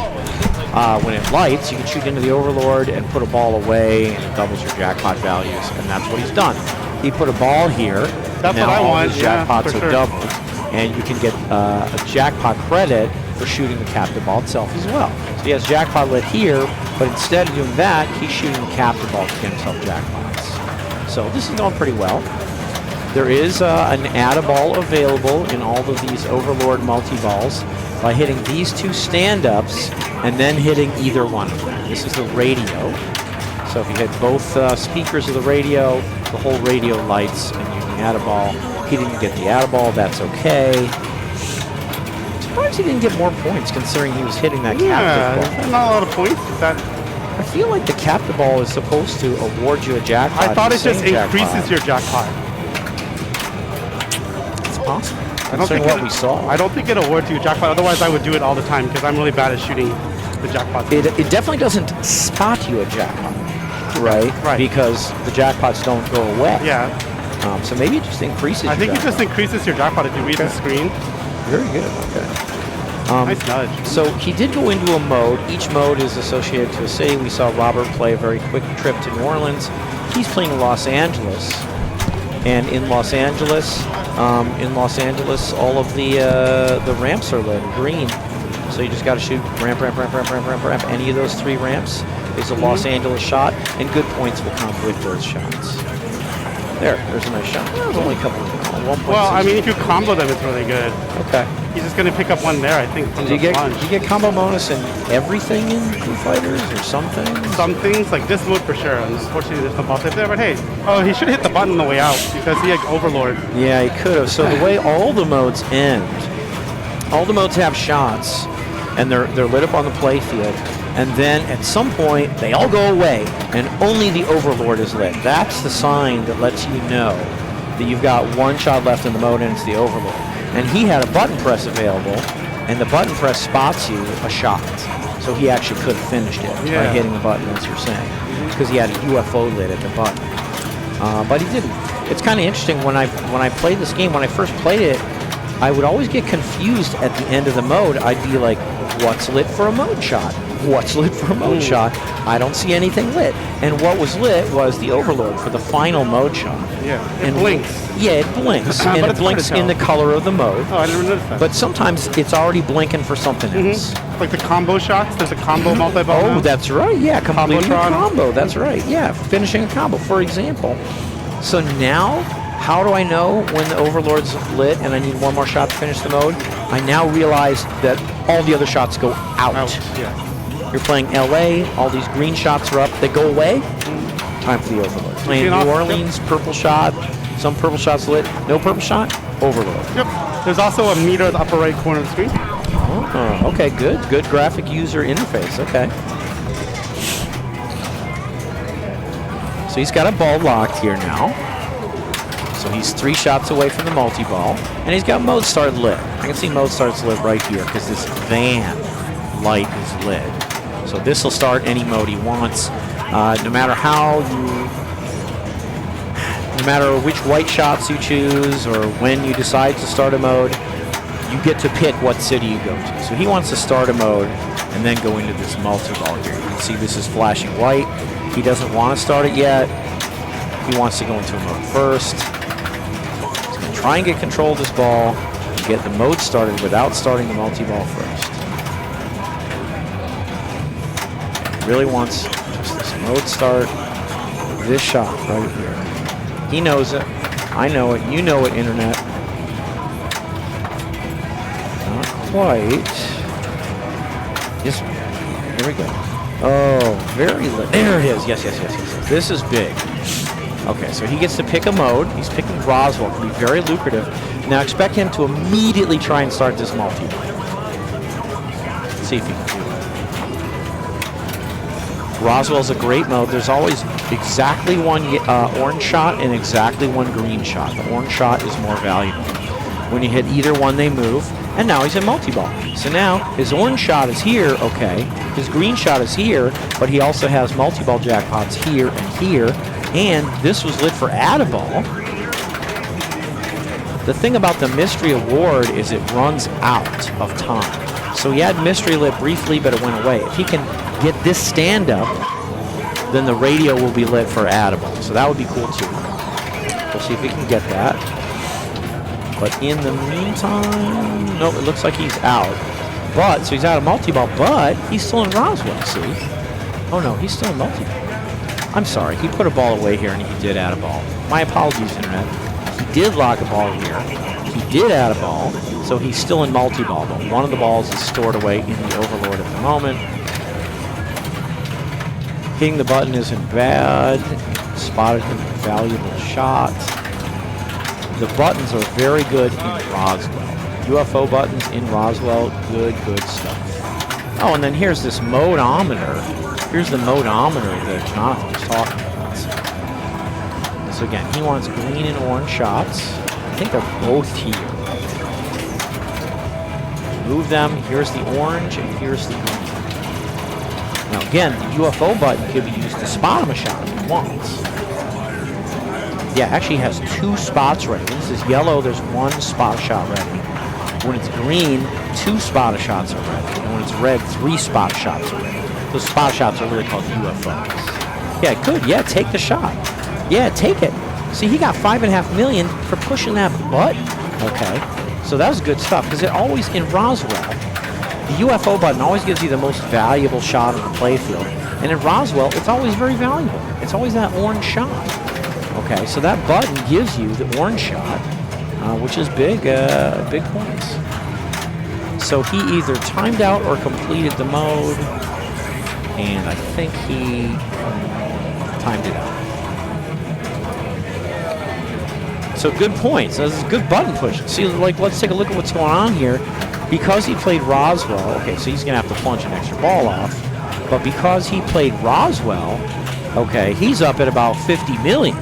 When it lights, you can shoot into the Overlord and put a ball away, and it doubles your jackpot values, and that's what he's done. He put a ball here. That's now what I all want. his Yeah, jackpots for are sure. doubled, and you can get a jackpot credit for shooting the captive ball itself as well. So he has jackpot lit here, but instead of doing that, he's shooting the captive ball to get himself jackpots. So this is going pretty well. There is an add-a-ball available in all of these Overlord multi-balls by hitting these 2 stand-ups and then hitting either one of them. This is the radio. So if you hit both speakers of the radio, the whole radio lights and you can add a ball. He didn't get the add-a-ball, that's okay. I'm surprised he didn't get more points considering he was hitting that captive ball. Yeah, not a lot of points. That I feel like the captive ball is supposed to award you a jackpot. I thought it just insane increases jackpot. your jackpot. It's possible. I don't think what we saw. I don't think it awards you a jackpot. Otherwise, I would do it all the time because I'm really bad at shooting the jackpots. It definitely doesn't spot you a jackpot, right? Right. Because the jackpots don't go away. Yeah. So maybe it just increases I think your it just increases your jackpot if you read the screen. Very good. Okay. Nice nudge. So he did go into a mode. Each mode is associated to a city. We saw Robert play a very quick trip to New Orleans. He's playing Los Angeles. And in Los Angeles, all of the ramps are lit green. So you just got to shoot ramp. Any of those 3 ramps is a Los Angeles shot, and good points will come with those shots. There's a nice shot. That was only a couple of 1.6. Well, I mean, if you combo them, it's really good. Okay. he's just going to pick up one there, I think, from Do you the get plunge. do you get combo bonus in everything in Foo Fighters or something? Some things, like this mode for sure. Unfortunately, there's no multi there, but hey. Oh, he should hit the button on the way out because he had Overlord. Yeah, he could have. So the way all the modes end, all the modes have shots, and they're lit up on the play field, and then at some point they all go away, and only the Overlord is lit. That's the sign that lets you know that you've got one shot left in the mode, and it's the Overlord. And he had a button press available, and the button press spots you a shot. So he actually could have finished it by hitting the button, as you're saying, because he had a UFO lit at the button. But he didn't. It's kind of interesting when I played this game. When I first played it, I would always get confused at the end of the mode. I'd be like, "What's lit for a mode shot? What's lit for a mode shot? I don't see anything lit." And what was lit was the Overlord for the final mode shot. Yeah, it blinks. Yeah, it blinks, But and it it's blinks hard to in the tell. color of the mode. Oh, I never noticed that. But sometimes it's already blinking for something else. Like the combo shots, there's a combo multi-ball Oh, now. that's right. Yeah, completing a Combotron. combo. That's right. Yeah, finishing a combo, for example. So now, how do I know when the Overlord's lit and I need one more shot to finish the mode? I now realize that all the other shots go out. Yeah. You're playing LA, all these green shots are up, they go away. Time for the Overlord. Playing Get New off. Orleans, purple shot, some purple shots lit, no purple shot, Overlord. Yep. There's also a meter at the upper right corner of the screen. Oh, okay, good. Good graphic user interface. Okay. So he's got a ball locked here now. So he's 3 shots away from the multi-ball. And he's got mode start lit. I can see mode start's lit right here because this van light is lit. So this will start any mode he wants. No matter which white shots you choose or when you decide to start a mode, you get to pick what city you go to. So he wants to start a mode and then go into this multi-ball here. You can see this is flashing white. He doesn't want to start it yet. He wants to go into a mode first. He's going to try and get control of this ball and get the mode started without starting the multi-ball first. He really wants just this mode start, this shot right here. He knows it. I know it. You know it, Internet. Not quite. Yes. Here we go. Oh, very lit. There it is. Yes. This is big. Okay, so he gets to pick a mode. He's picking Roswell. It can be very lucrative. Now expect him to immediately try and start this multi. See if he can do it. Roswell's a great mode. There's always exactly one orange shot and exactly one green shot. The orange shot is more valuable. When you hit either one, they move. And now he's in multi-ball. So now his orange shot is here, okay. His green shot is here, but he also has multi-ball jackpots here and here. And this was lit for add-a-ball. The thing about the mystery award is it runs out of time. So he had mystery lit briefly, but it went away. If he can get this stand-up, then the radio will be lit for add-a-ball. So that would be cool too. We'll see if he can get that. But in the meantime, no, it looks like he's out. But, so he's out of multi-ball, but he's still in Roswell, see? Oh no, he's still in multi-ball. I'm sorry, he put a ball away here and he did add a ball. My apologies, Internet. He did lock a ball here. He did add a ball, so he's still in multi-ball, but one of the balls is stored away in the Overlord at the moment. Hitting the button isn't bad. Spotted him a valuable shot. The buttons are very good in Roswell. UFO buttons in Roswell, good stuff. Oh, and then here's this modeometer. Here's the modeometer that Jonathan was talking about. So again, he wants green and orange shots. I think they're both here. Move them. Here's the orange and here's the green. Now again, the UFO button could be used to spot him a shot if he wants. Yeah, actually he has 2 spots ready. When this is yellow, there's 1 spot shot ready. When it's green, 2 spot shots are ready. And when it's red, 3 spot shots are ready. Those spot shots are really called UFOs. Yeah, good. Yeah, take the shot. Yeah, take it. See, he got $5.5 million for pushing that button. Okay, so that was good stuff because it always, in Roswell, the UFO button always gives you the most valuable shot on the playfield. And in Roswell, it's always very valuable. It's always that orange shot. Okay, so that button gives you the orange shot, which is big points. So he either timed out or completed the mode, and I think he timed it out. So good points. This is good button push. See, like, let's take a look at what's going on here. Because he played Roswell, okay, so he's going to have to punch an extra ball off. But because he played Roswell, okay, he's up at about 50 million.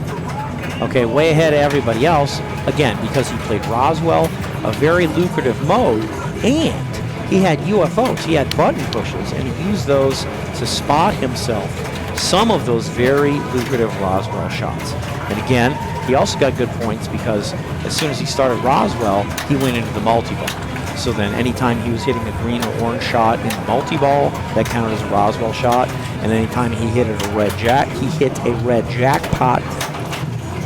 Okay, way ahead of everybody else. Again, because he played Roswell, a very lucrative mode, and he had UFOs, he had button pushes, and he used those to spot himself some of those very lucrative Roswell shots. And again, he also got good points because as soon as he started Roswell, he went into the multi-ball. So then anytime he was hitting a green or orange shot in the multi-ball, that counted as a Roswell shot. And anytime he hit a red jackpot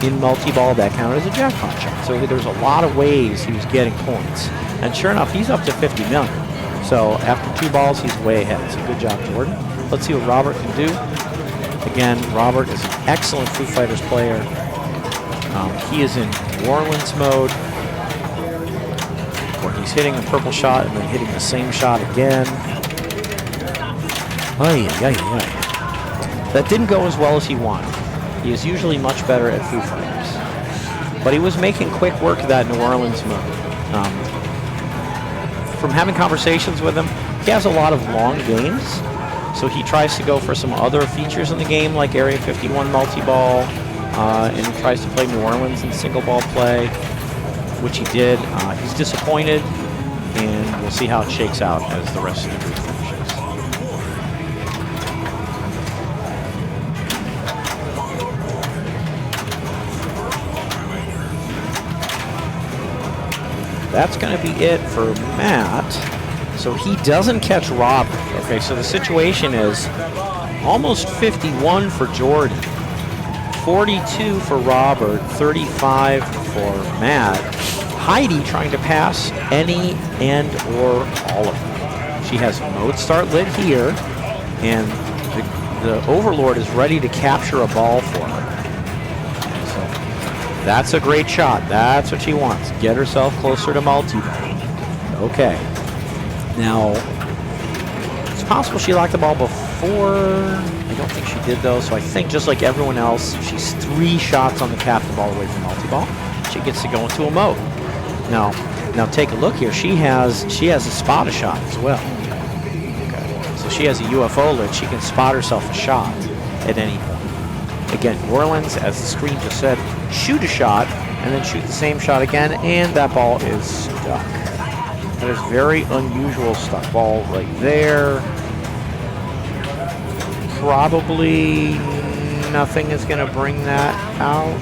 in multi-ball, that counted as a jackpot shot. So there's a lot of ways he was getting points. And sure enough, he's up to 50 million. So after 2 balls, he's way ahead. So good job, Jordan. Let's see what Robert can do. Again, Robert is an excellent Foo Fighters player. He is in New Orleans mode, where he's hitting a purple shot and then hitting the same shot again. That didn't go as well as he wanted. He is usually much better at Foo Fighters. But he was making quick work of that New Orleans mode. From having conversations with him, he has a lot of long games. So he tries to go for some other features in the game, like Area 51 multi-ball, and he tries to play New Orleans in single ball play, which he did. He's disappointed, and we'll see how it shakes out as the rest of the group finishes. That's going to be it for Matt. So he doesn't catch Robert. Okay, so the situation is almost 51 for Jordan, 42 for Robert, 35 for Matt. Heidi trying to pass any and or all of them. She has mode start lit here, and the Overlord is ready to capture a ball for her. So that's a great shot. That's what she wants. Get herself closer to multi-ball. Okay. Now, it's possible she locked the ball before. I don't think she did, though. So I think just like everyone else, she's 3 shots on the captain ball away from multi-ball. She gets to go into a mode. Now take a look here. She has a spot a shot as well. Okay. So she has a UFO lit. She can spot herself a shot at any point. Again, New Orleans, as the screen just said, shoot a shot and then shoot the same shot again, and that ball is stuck. That is very unusual stuff. Ball right there. Probably nothing is going to bring that out.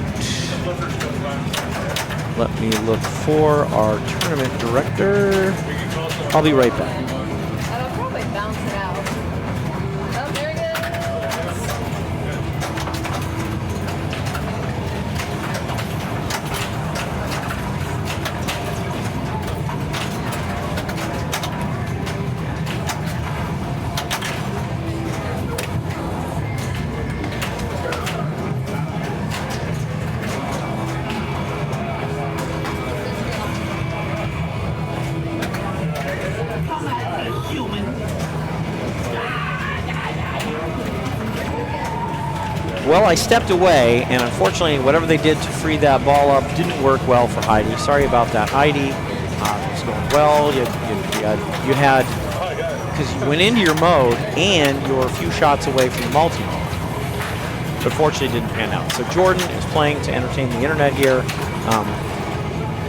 Let me look for our tournament director. I'll be right back. That'll probably bounce it out. Oh, there it Well, I stepped away, and unfortunately, whatever they did to free that ball up didn't work well for Heidi. Sorry about that, Heidi. It's going well. You had, because you went into your mode, and you were a few shots away from the multi-mode. But fortunately, it didn't pan out. So Jordan is playing to entertain the internet here.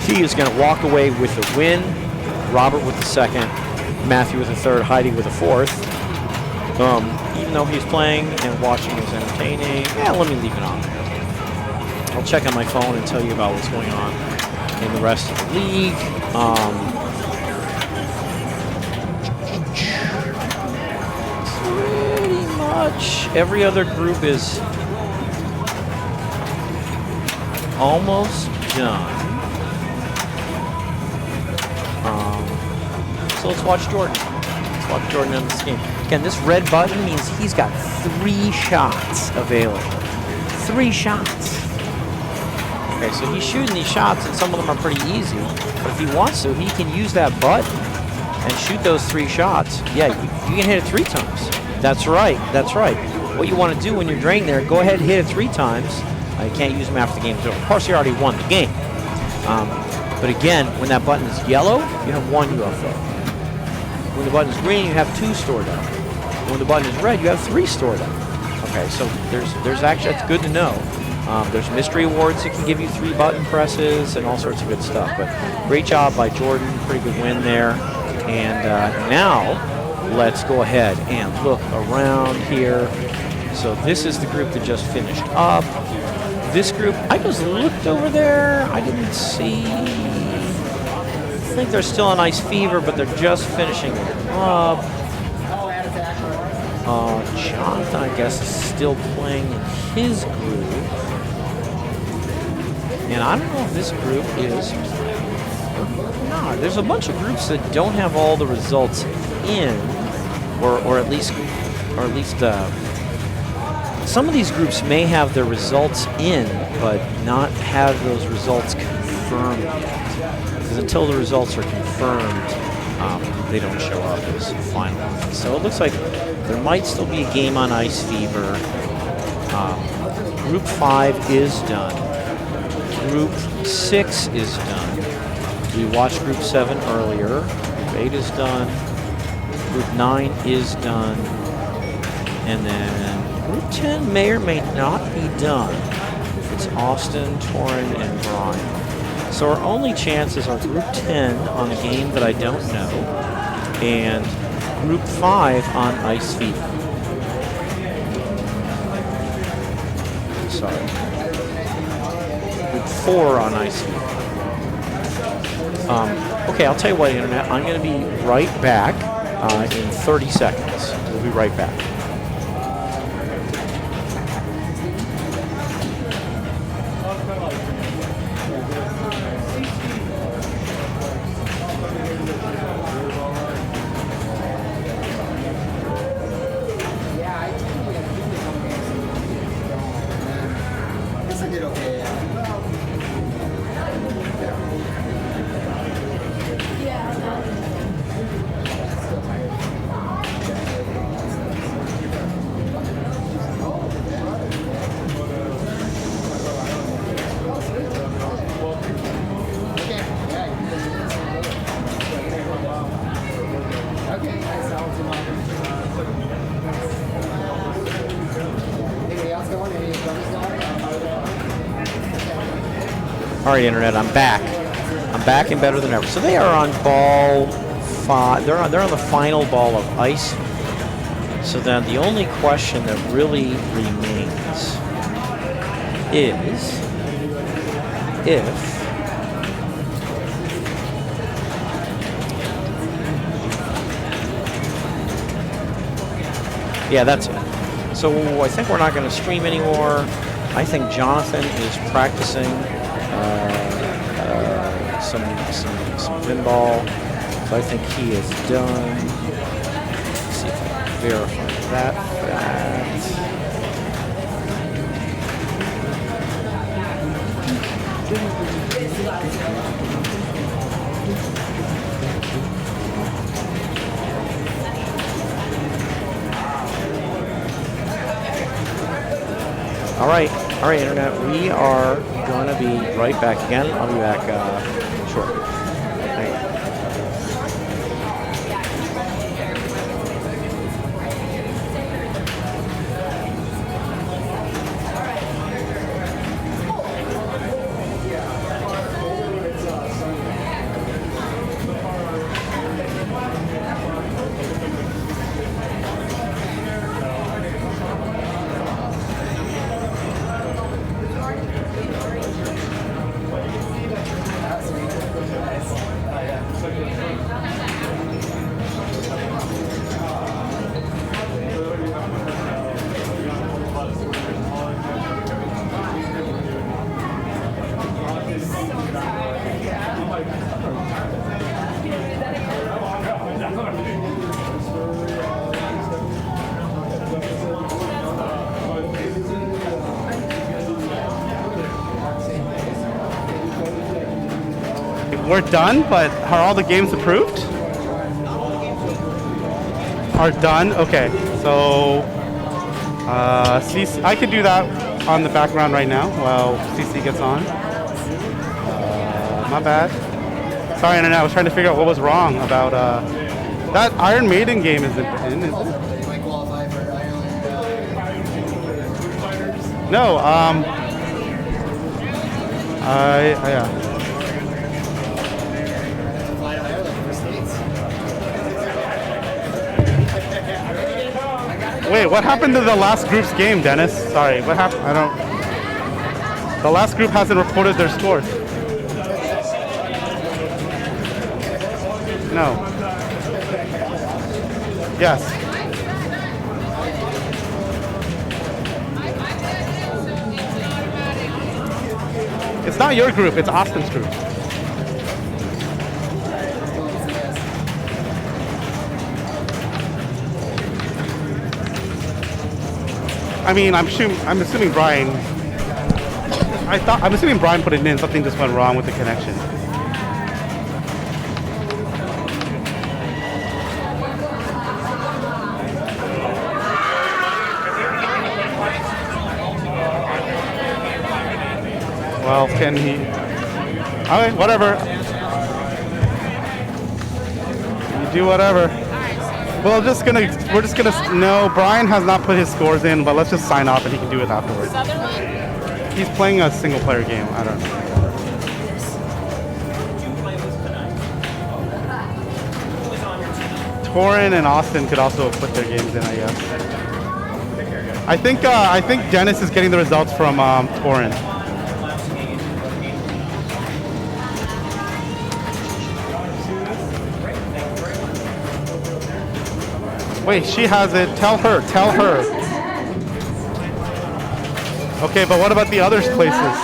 He is going to walk away with the win. Robert with the second, Matthew with the third, Heidi with the fourth. Even though he's playing and watching is entertaining, let me leave it on there. I'll check on my phone and tell you about what's going on in the rest of the league. Pretty much every other group is almost done. So let's watch Jordan. Watch Jordan on this game. Again, this red button means he's got 3 shots available. 3 shots. Okay, so he's shooting these shots, and some of them are pretty easy. But if he wants to, he can use that button and shoot those 3 shots, yeah, you can hit it 3 times. That's right. That's right. What you want to do when you're draining there, go ahead and hit it 3 times. You can't use them after the game's over. Of course, you already won the game. But again, when that button is yellow, you have 1 UFO. When the button is green, you have 2 stored up. When the button is red, you have 3 stored up. Okay, so there's actually, that's good to know. There's mystery awards that can give you 3 button presses and all sorts of good stuff. But great job by Jordan, pretty good win there. And now let's go ahead and look around here. So this is the group that just finished up. This group, I just looked over there. I didn't see. I think they're still on Ice Fever, but they're just finishing up. Jonathan, I guess, is still playing in his group. And I don't know if this group is or not. There's a bunch of groups that don't have all the results in, or at least some of these groups may have their results in, but not have those results confirmed yet. Because until the results are confirmed, they don't show up as final. So it looks like there might still be a game on Ice Fever. Group 5 is done. Group 6 is done. We watched Group 7 earlier. Group 8 is done. Group 9 is done. And then Group 10 may or may not be done. It's Austin, Torrin, and Brian. So our only chances are Group 10 on a game that I don't know, and Group 5 on Ice Fever. Sorry. Group 4 on Ice Fever. Okay, I'll tell you what, Internet. I'm going to be right back in 30 seconds. We'll be right back. All right, Internet, I'm back. I'm back and better than ever. So they are on ball 5. They're on the final ball of Ice. So then the only question that really remains is if yeah, that's it. So I think we're not going to stream anymore. I think Jonathan is practicing some pinball. So I think he is done. Let's see if I can verify that fact. All right, Internet. We are going to be right back again. I'll be back shortly. Thank you. We're done, but are all the games approved? are done. Okay, so CC, I could do that on the background right now while CC gets on. My bad. Sorry, internet. I was trying to figure out what was wrong about that Iron Maiden game. Isn't in? Is it? You might qualify for Ireland. No. Yeah. Fly to Ireland for States. Wait, what happened to the last group's game, Dennis? Sorry, what happened? I don't. The last group hasn't reported their scores. No. Yes. It's not your group, it's Austin's group. I mean, I'm assuming Brian. I'm assuming Brian put it in. Something just went wrong with the connection. Well, can he? Okay, whatever. You do whatever. Well, we're just gonna. No, Brian has not put his scores in, but let's just sign off and he can do it afterwards. Sutherland? He's playing a single player game. I don't know. Torin and Austin could also put their games in, I guess. I think Dennis is getting the results from Torin. Wait, she has it. Tell her. Tell her. Okay, but what about the other places?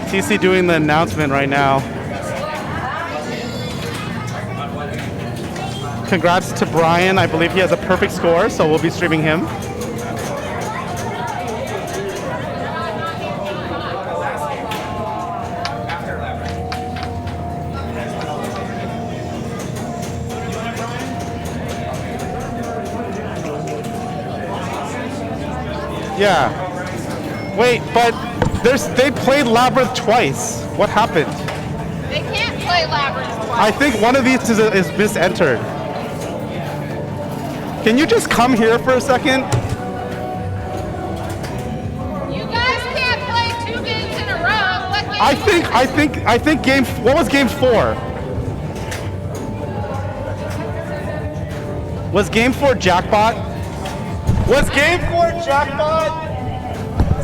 TC doing the announcement right now. Congrats to Brian. I believe he has a perfect score, so we'll be streaming him. Yeah. Wait, but they played Labyrinth twice. What happened? They can't play Labyrinth twice. I think one of these is misentered. Can you just come here for a second? You guys can't play 2 games in a row. What game I think game. What was game 4? Was game 4 Jackpot? Was game 4 Jackpot?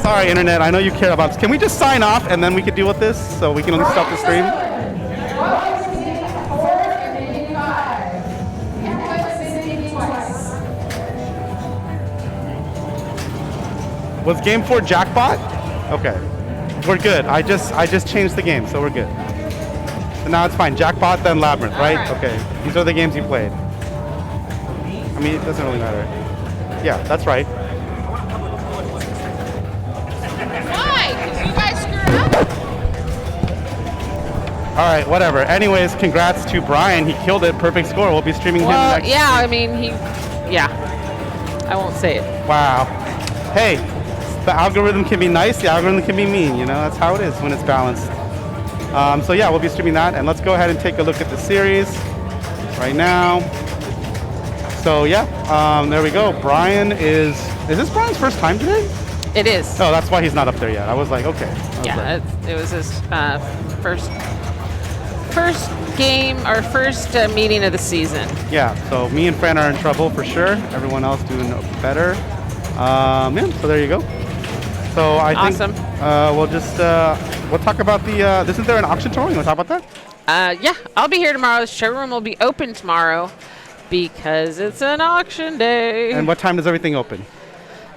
Sorry, internet. I know you care about this. Can we just sign off and then we can deal with this so we can at least stop the stream? Was game 4 Jackpot? Okay. We're good. I just changed the game, so we're good. So now it's fine. Jackpot, then Labyrinth, right? Okay. These are the games you played. I mean, it doesn't really matter. Yeah, that's right. Why? Because you guys screwed up? All right, whatever. Anyways, congrats to Brian. He killed it. Perfect score. We'll be streaming him next Yeah, I mean, I won't say it. Wow. Hey, the algorithm can be nice. The algorithm can be mean. You know, that's how it is when it's balanced. So yeah, we'll be streaming that. And let's go ahead and take a look at the series right now. So yeah, there we go. Brian is this Brian's first time today? It is. Oh, that's why he's not up there yet. I was like, okay. Yeah, it was his first game, or first meeting of the season. Yeah, so me and Fran are in trouble for sure. Everyone else doing better. Yeah, so there you go. So I Awesome. think we'll talk about isn't there an auction tomorrow? You want to talk about that? Yeah, I'll be here tomorrow. The showroom will be open tomorrow because it's an auction day. And what time does everything open?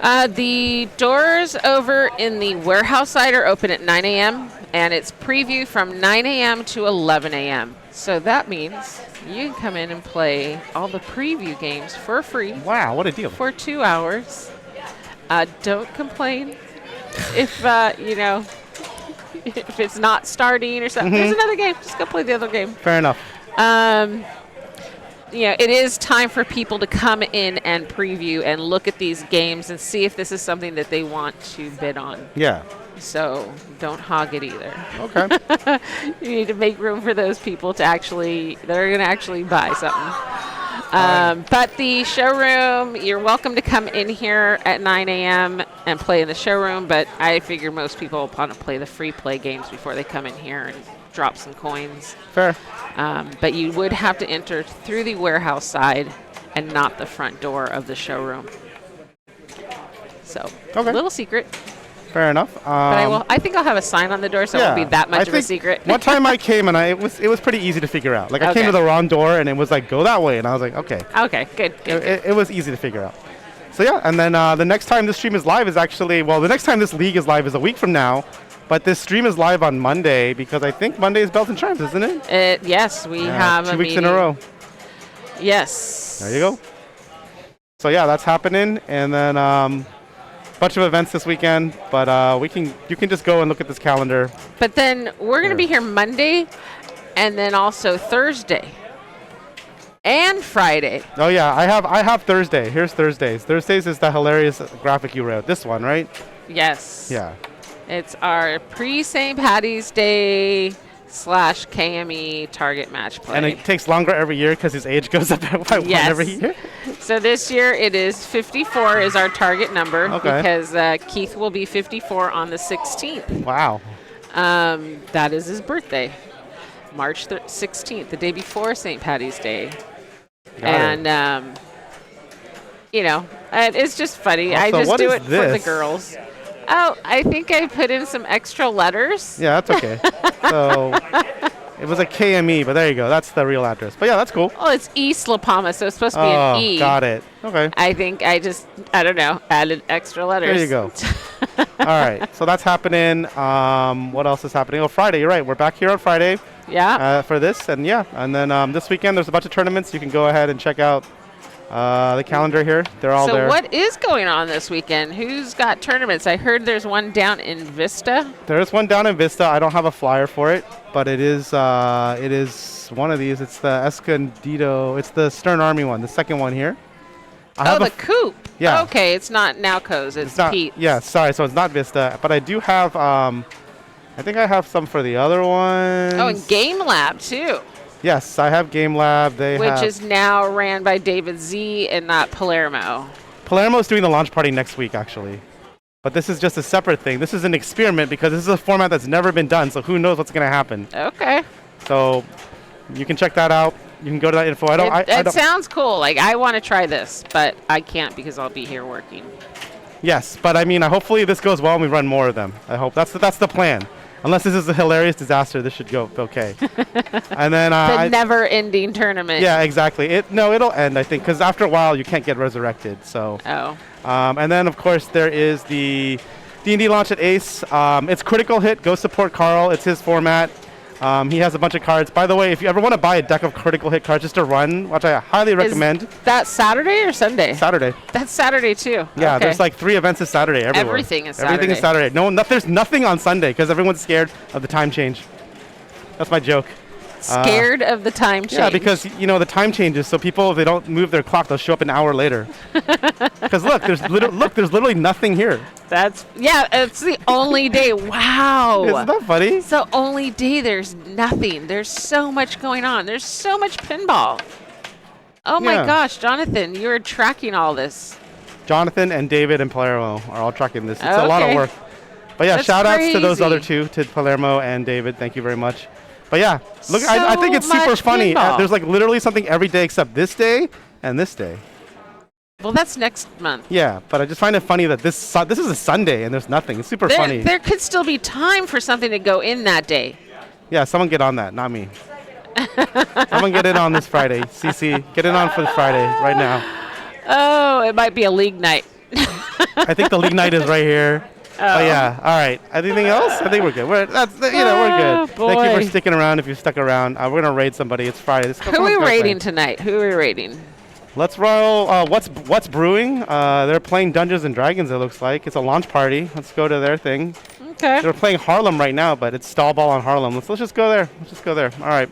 The doors over in the warehouse side are open at 9 a.m. and it's preview from 9 a.m. to 11 a.m. So that means you can come in and play all the preview games for free. Wow, what a deal. For 2 hours. Don't complain. if if it's not starting or something. There's another game. Just go play the other game. Fair enough. It is time for people to come in and preview and look at these games and see if this is something that they want to bid on. Yeah. So don't hog it either. Okay. You need to make room for those people that are going to actually buy something. But the showroom, you're welcome to come in here at 9 a.m. and play in the showroom, but I figure most people want to play the free play games before they come in here and drop some coins. Fair. But you would have to enter through the warehouse side and not the front door of the showroom. So, Okay. little secret. Fair enough. But I think I'll have a sign on the door, so it won't be that much of a secret. One time I came and it was pretty easy to figure out. Like I came to the wrong door and it was like go that way, and I was like okay. Okay, good. It was easy to figure out. So yeah, and then the next time this stream is live is actually the next time this league is live is a week from now. But this stream is live on Monday because I think Monday is Belt and Charms, isn't it? Yes, we have 2 weeks in a row. Yes. There you go. So yeah, that's happening, and then bunch of events this weekend. But you can just go and look at this calendar. But then we're going to be here Monday, and then also Thursday, and Friday. Oh yeah, I have Thursday. Here's Thursdays. Thursdays is the hilarious graphic you wrote. This one, right? Yes. Yeah. It's our pre-St. Patty's Day / KME target match play. And it takes longer every year because his age goes up by one every year. So this year it is 54 is our target number because Keith will be 54 on the 16th. Wow. That is his birthday, March 16th, the day before St. Patty's Day. It's just funny. Also, I just do it this? for the girls. Oh, I think I put in some extra letters. Yeah, that's okay. So it was a KME, but there you go. That's the real address. But yeah, that's cool. Oh, it's East La Palma, so it's supposed to be an E. Got it. Okay. I think I don't know, added extra letters. There you go. All right. So that's happening. What else is happening? Oh, Friday. You're right. We're back here on Friday. Yeah. For this. And yeah. And then this weekend, there's a bunch of tournaments. You can go ahead and check out the calendar here. They're all there. So what is going on this weekend? Who's got tournaments? I heard there's one down in Vista. There is one down in Vista. I don't have a flyer for it, but it is one of these. It's the Escondido. It's the Stern Army one, the second one here. The Coop. Yeah. Okay, it's not Nowco's. It's not Pete's. Yeah, sorry. So it's not Vista, but I do have. I think I have some for the other ones. Oh, and Game Lab too. Yes, I have Game Lab. Which is now ran by David Z and not Palermo. Palermo's doing the launch party next week, actually. But this is just a separate thing. This is an experiment because this is a format that's never been done, so who knows what's going to happen. Okay. So you can check that out. You can go to that info. It sounds cool. Like, I want to try this, but I can't because I'll be here working. Yes, but I mean, hopefully this goes well and we run more of them. I hope. That's the plan. Unless this is a hilarious disaster, this should go okay. And then the never-ending tournament. Yeah, exactly. It'll end, I think, because after a while you can't get resurrected. So. Oh. And then of course there is the D&D launch at Ace. It's Critical Hit. Go support Carl. It's his format. He has a bunch of cards. By the way, if you ever want to buy a deck of Critical Hit cards just to run, which I highly recommend. Is that Saturday or Sunday? Saturday. That's Saturday too. Yeah, okay. There's like 3 events this Saturday everywhere. Everything is Saturday. Everything is Saturday. There's nothing on Sunday because everyone's scared of the time change. That's my joke. Scared of the time change? Yeah, because the time changes, so people, if they don't move their clock, they'll show up an hour later. Because look, there's literally nothing here. It's the only day. Wow. Isn't that funny? It's the only day there's nothing. There's so much going on. There's so much pinball. Oh my gosh, Jonathan, you're tracking all this. Jonathan and David and Palermo are all tracking this. It's a lot of work. But yeah, shout outs to those other two, to Palermo and David. Thank you very much. But yeah, look, I think it's super funny. There's like literally something every day except this day and this day. Well, that's next month. Yeah, but I just find it funny that this is a Sunday and there's nothing. It's super funny. There could still be time for something to go in that day. Yeah, someone get on that, not me. Someone get in on this Friday. CC, get in on for the Friday right now. Oh, it might be a league night. I think the league night is right here. Oh yeah, all right. Anything else? I think we're good. We're good. Boy. Thank you for sticking around. If you stuck around, we're gonna raid somebody. It's Friday. Who are we raiding tonight? Who are we raiding? Let's roll. What's brewing? They're playing Dungeons and Dragons. It looks like it's a launch party. Let's go to their thing. Okay. They're playing Harlem right now, but it's stall ball on Harlem. Let's just go there. Let's just go there. All right.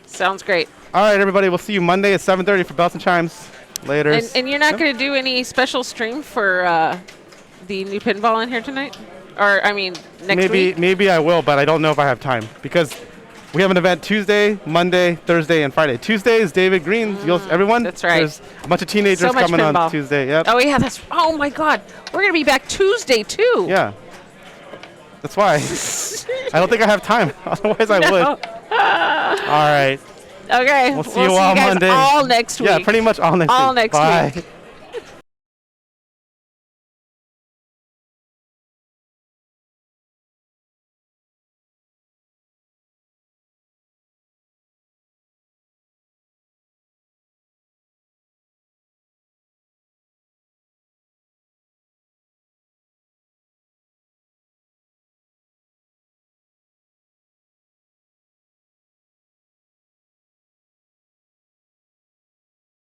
Sounds great. All right, everybody. We'll see you Monday at 7:30 for Bells and Chimes. Later. And you're not going to do any special stream for the new pinball in here tonight? Or, I mean, next week? Maybe I will, but I don't know if I have time because we have an event Tuesday, Monday, Thursday, and Friday. Tuesday is David Green. Everyone? That's right. There's a bunch of teenagers So much coming pinball. on Tuesday. Yep. Oh, yeah. Oh, my God. We're going to be back Tuesday, too. Yeah. That's why. I don't think I have time. Otherwise, I would. All right. Okay. We'll see you all guys Monday. all next week. Yeah, pretty much all next week. All next Bye. week.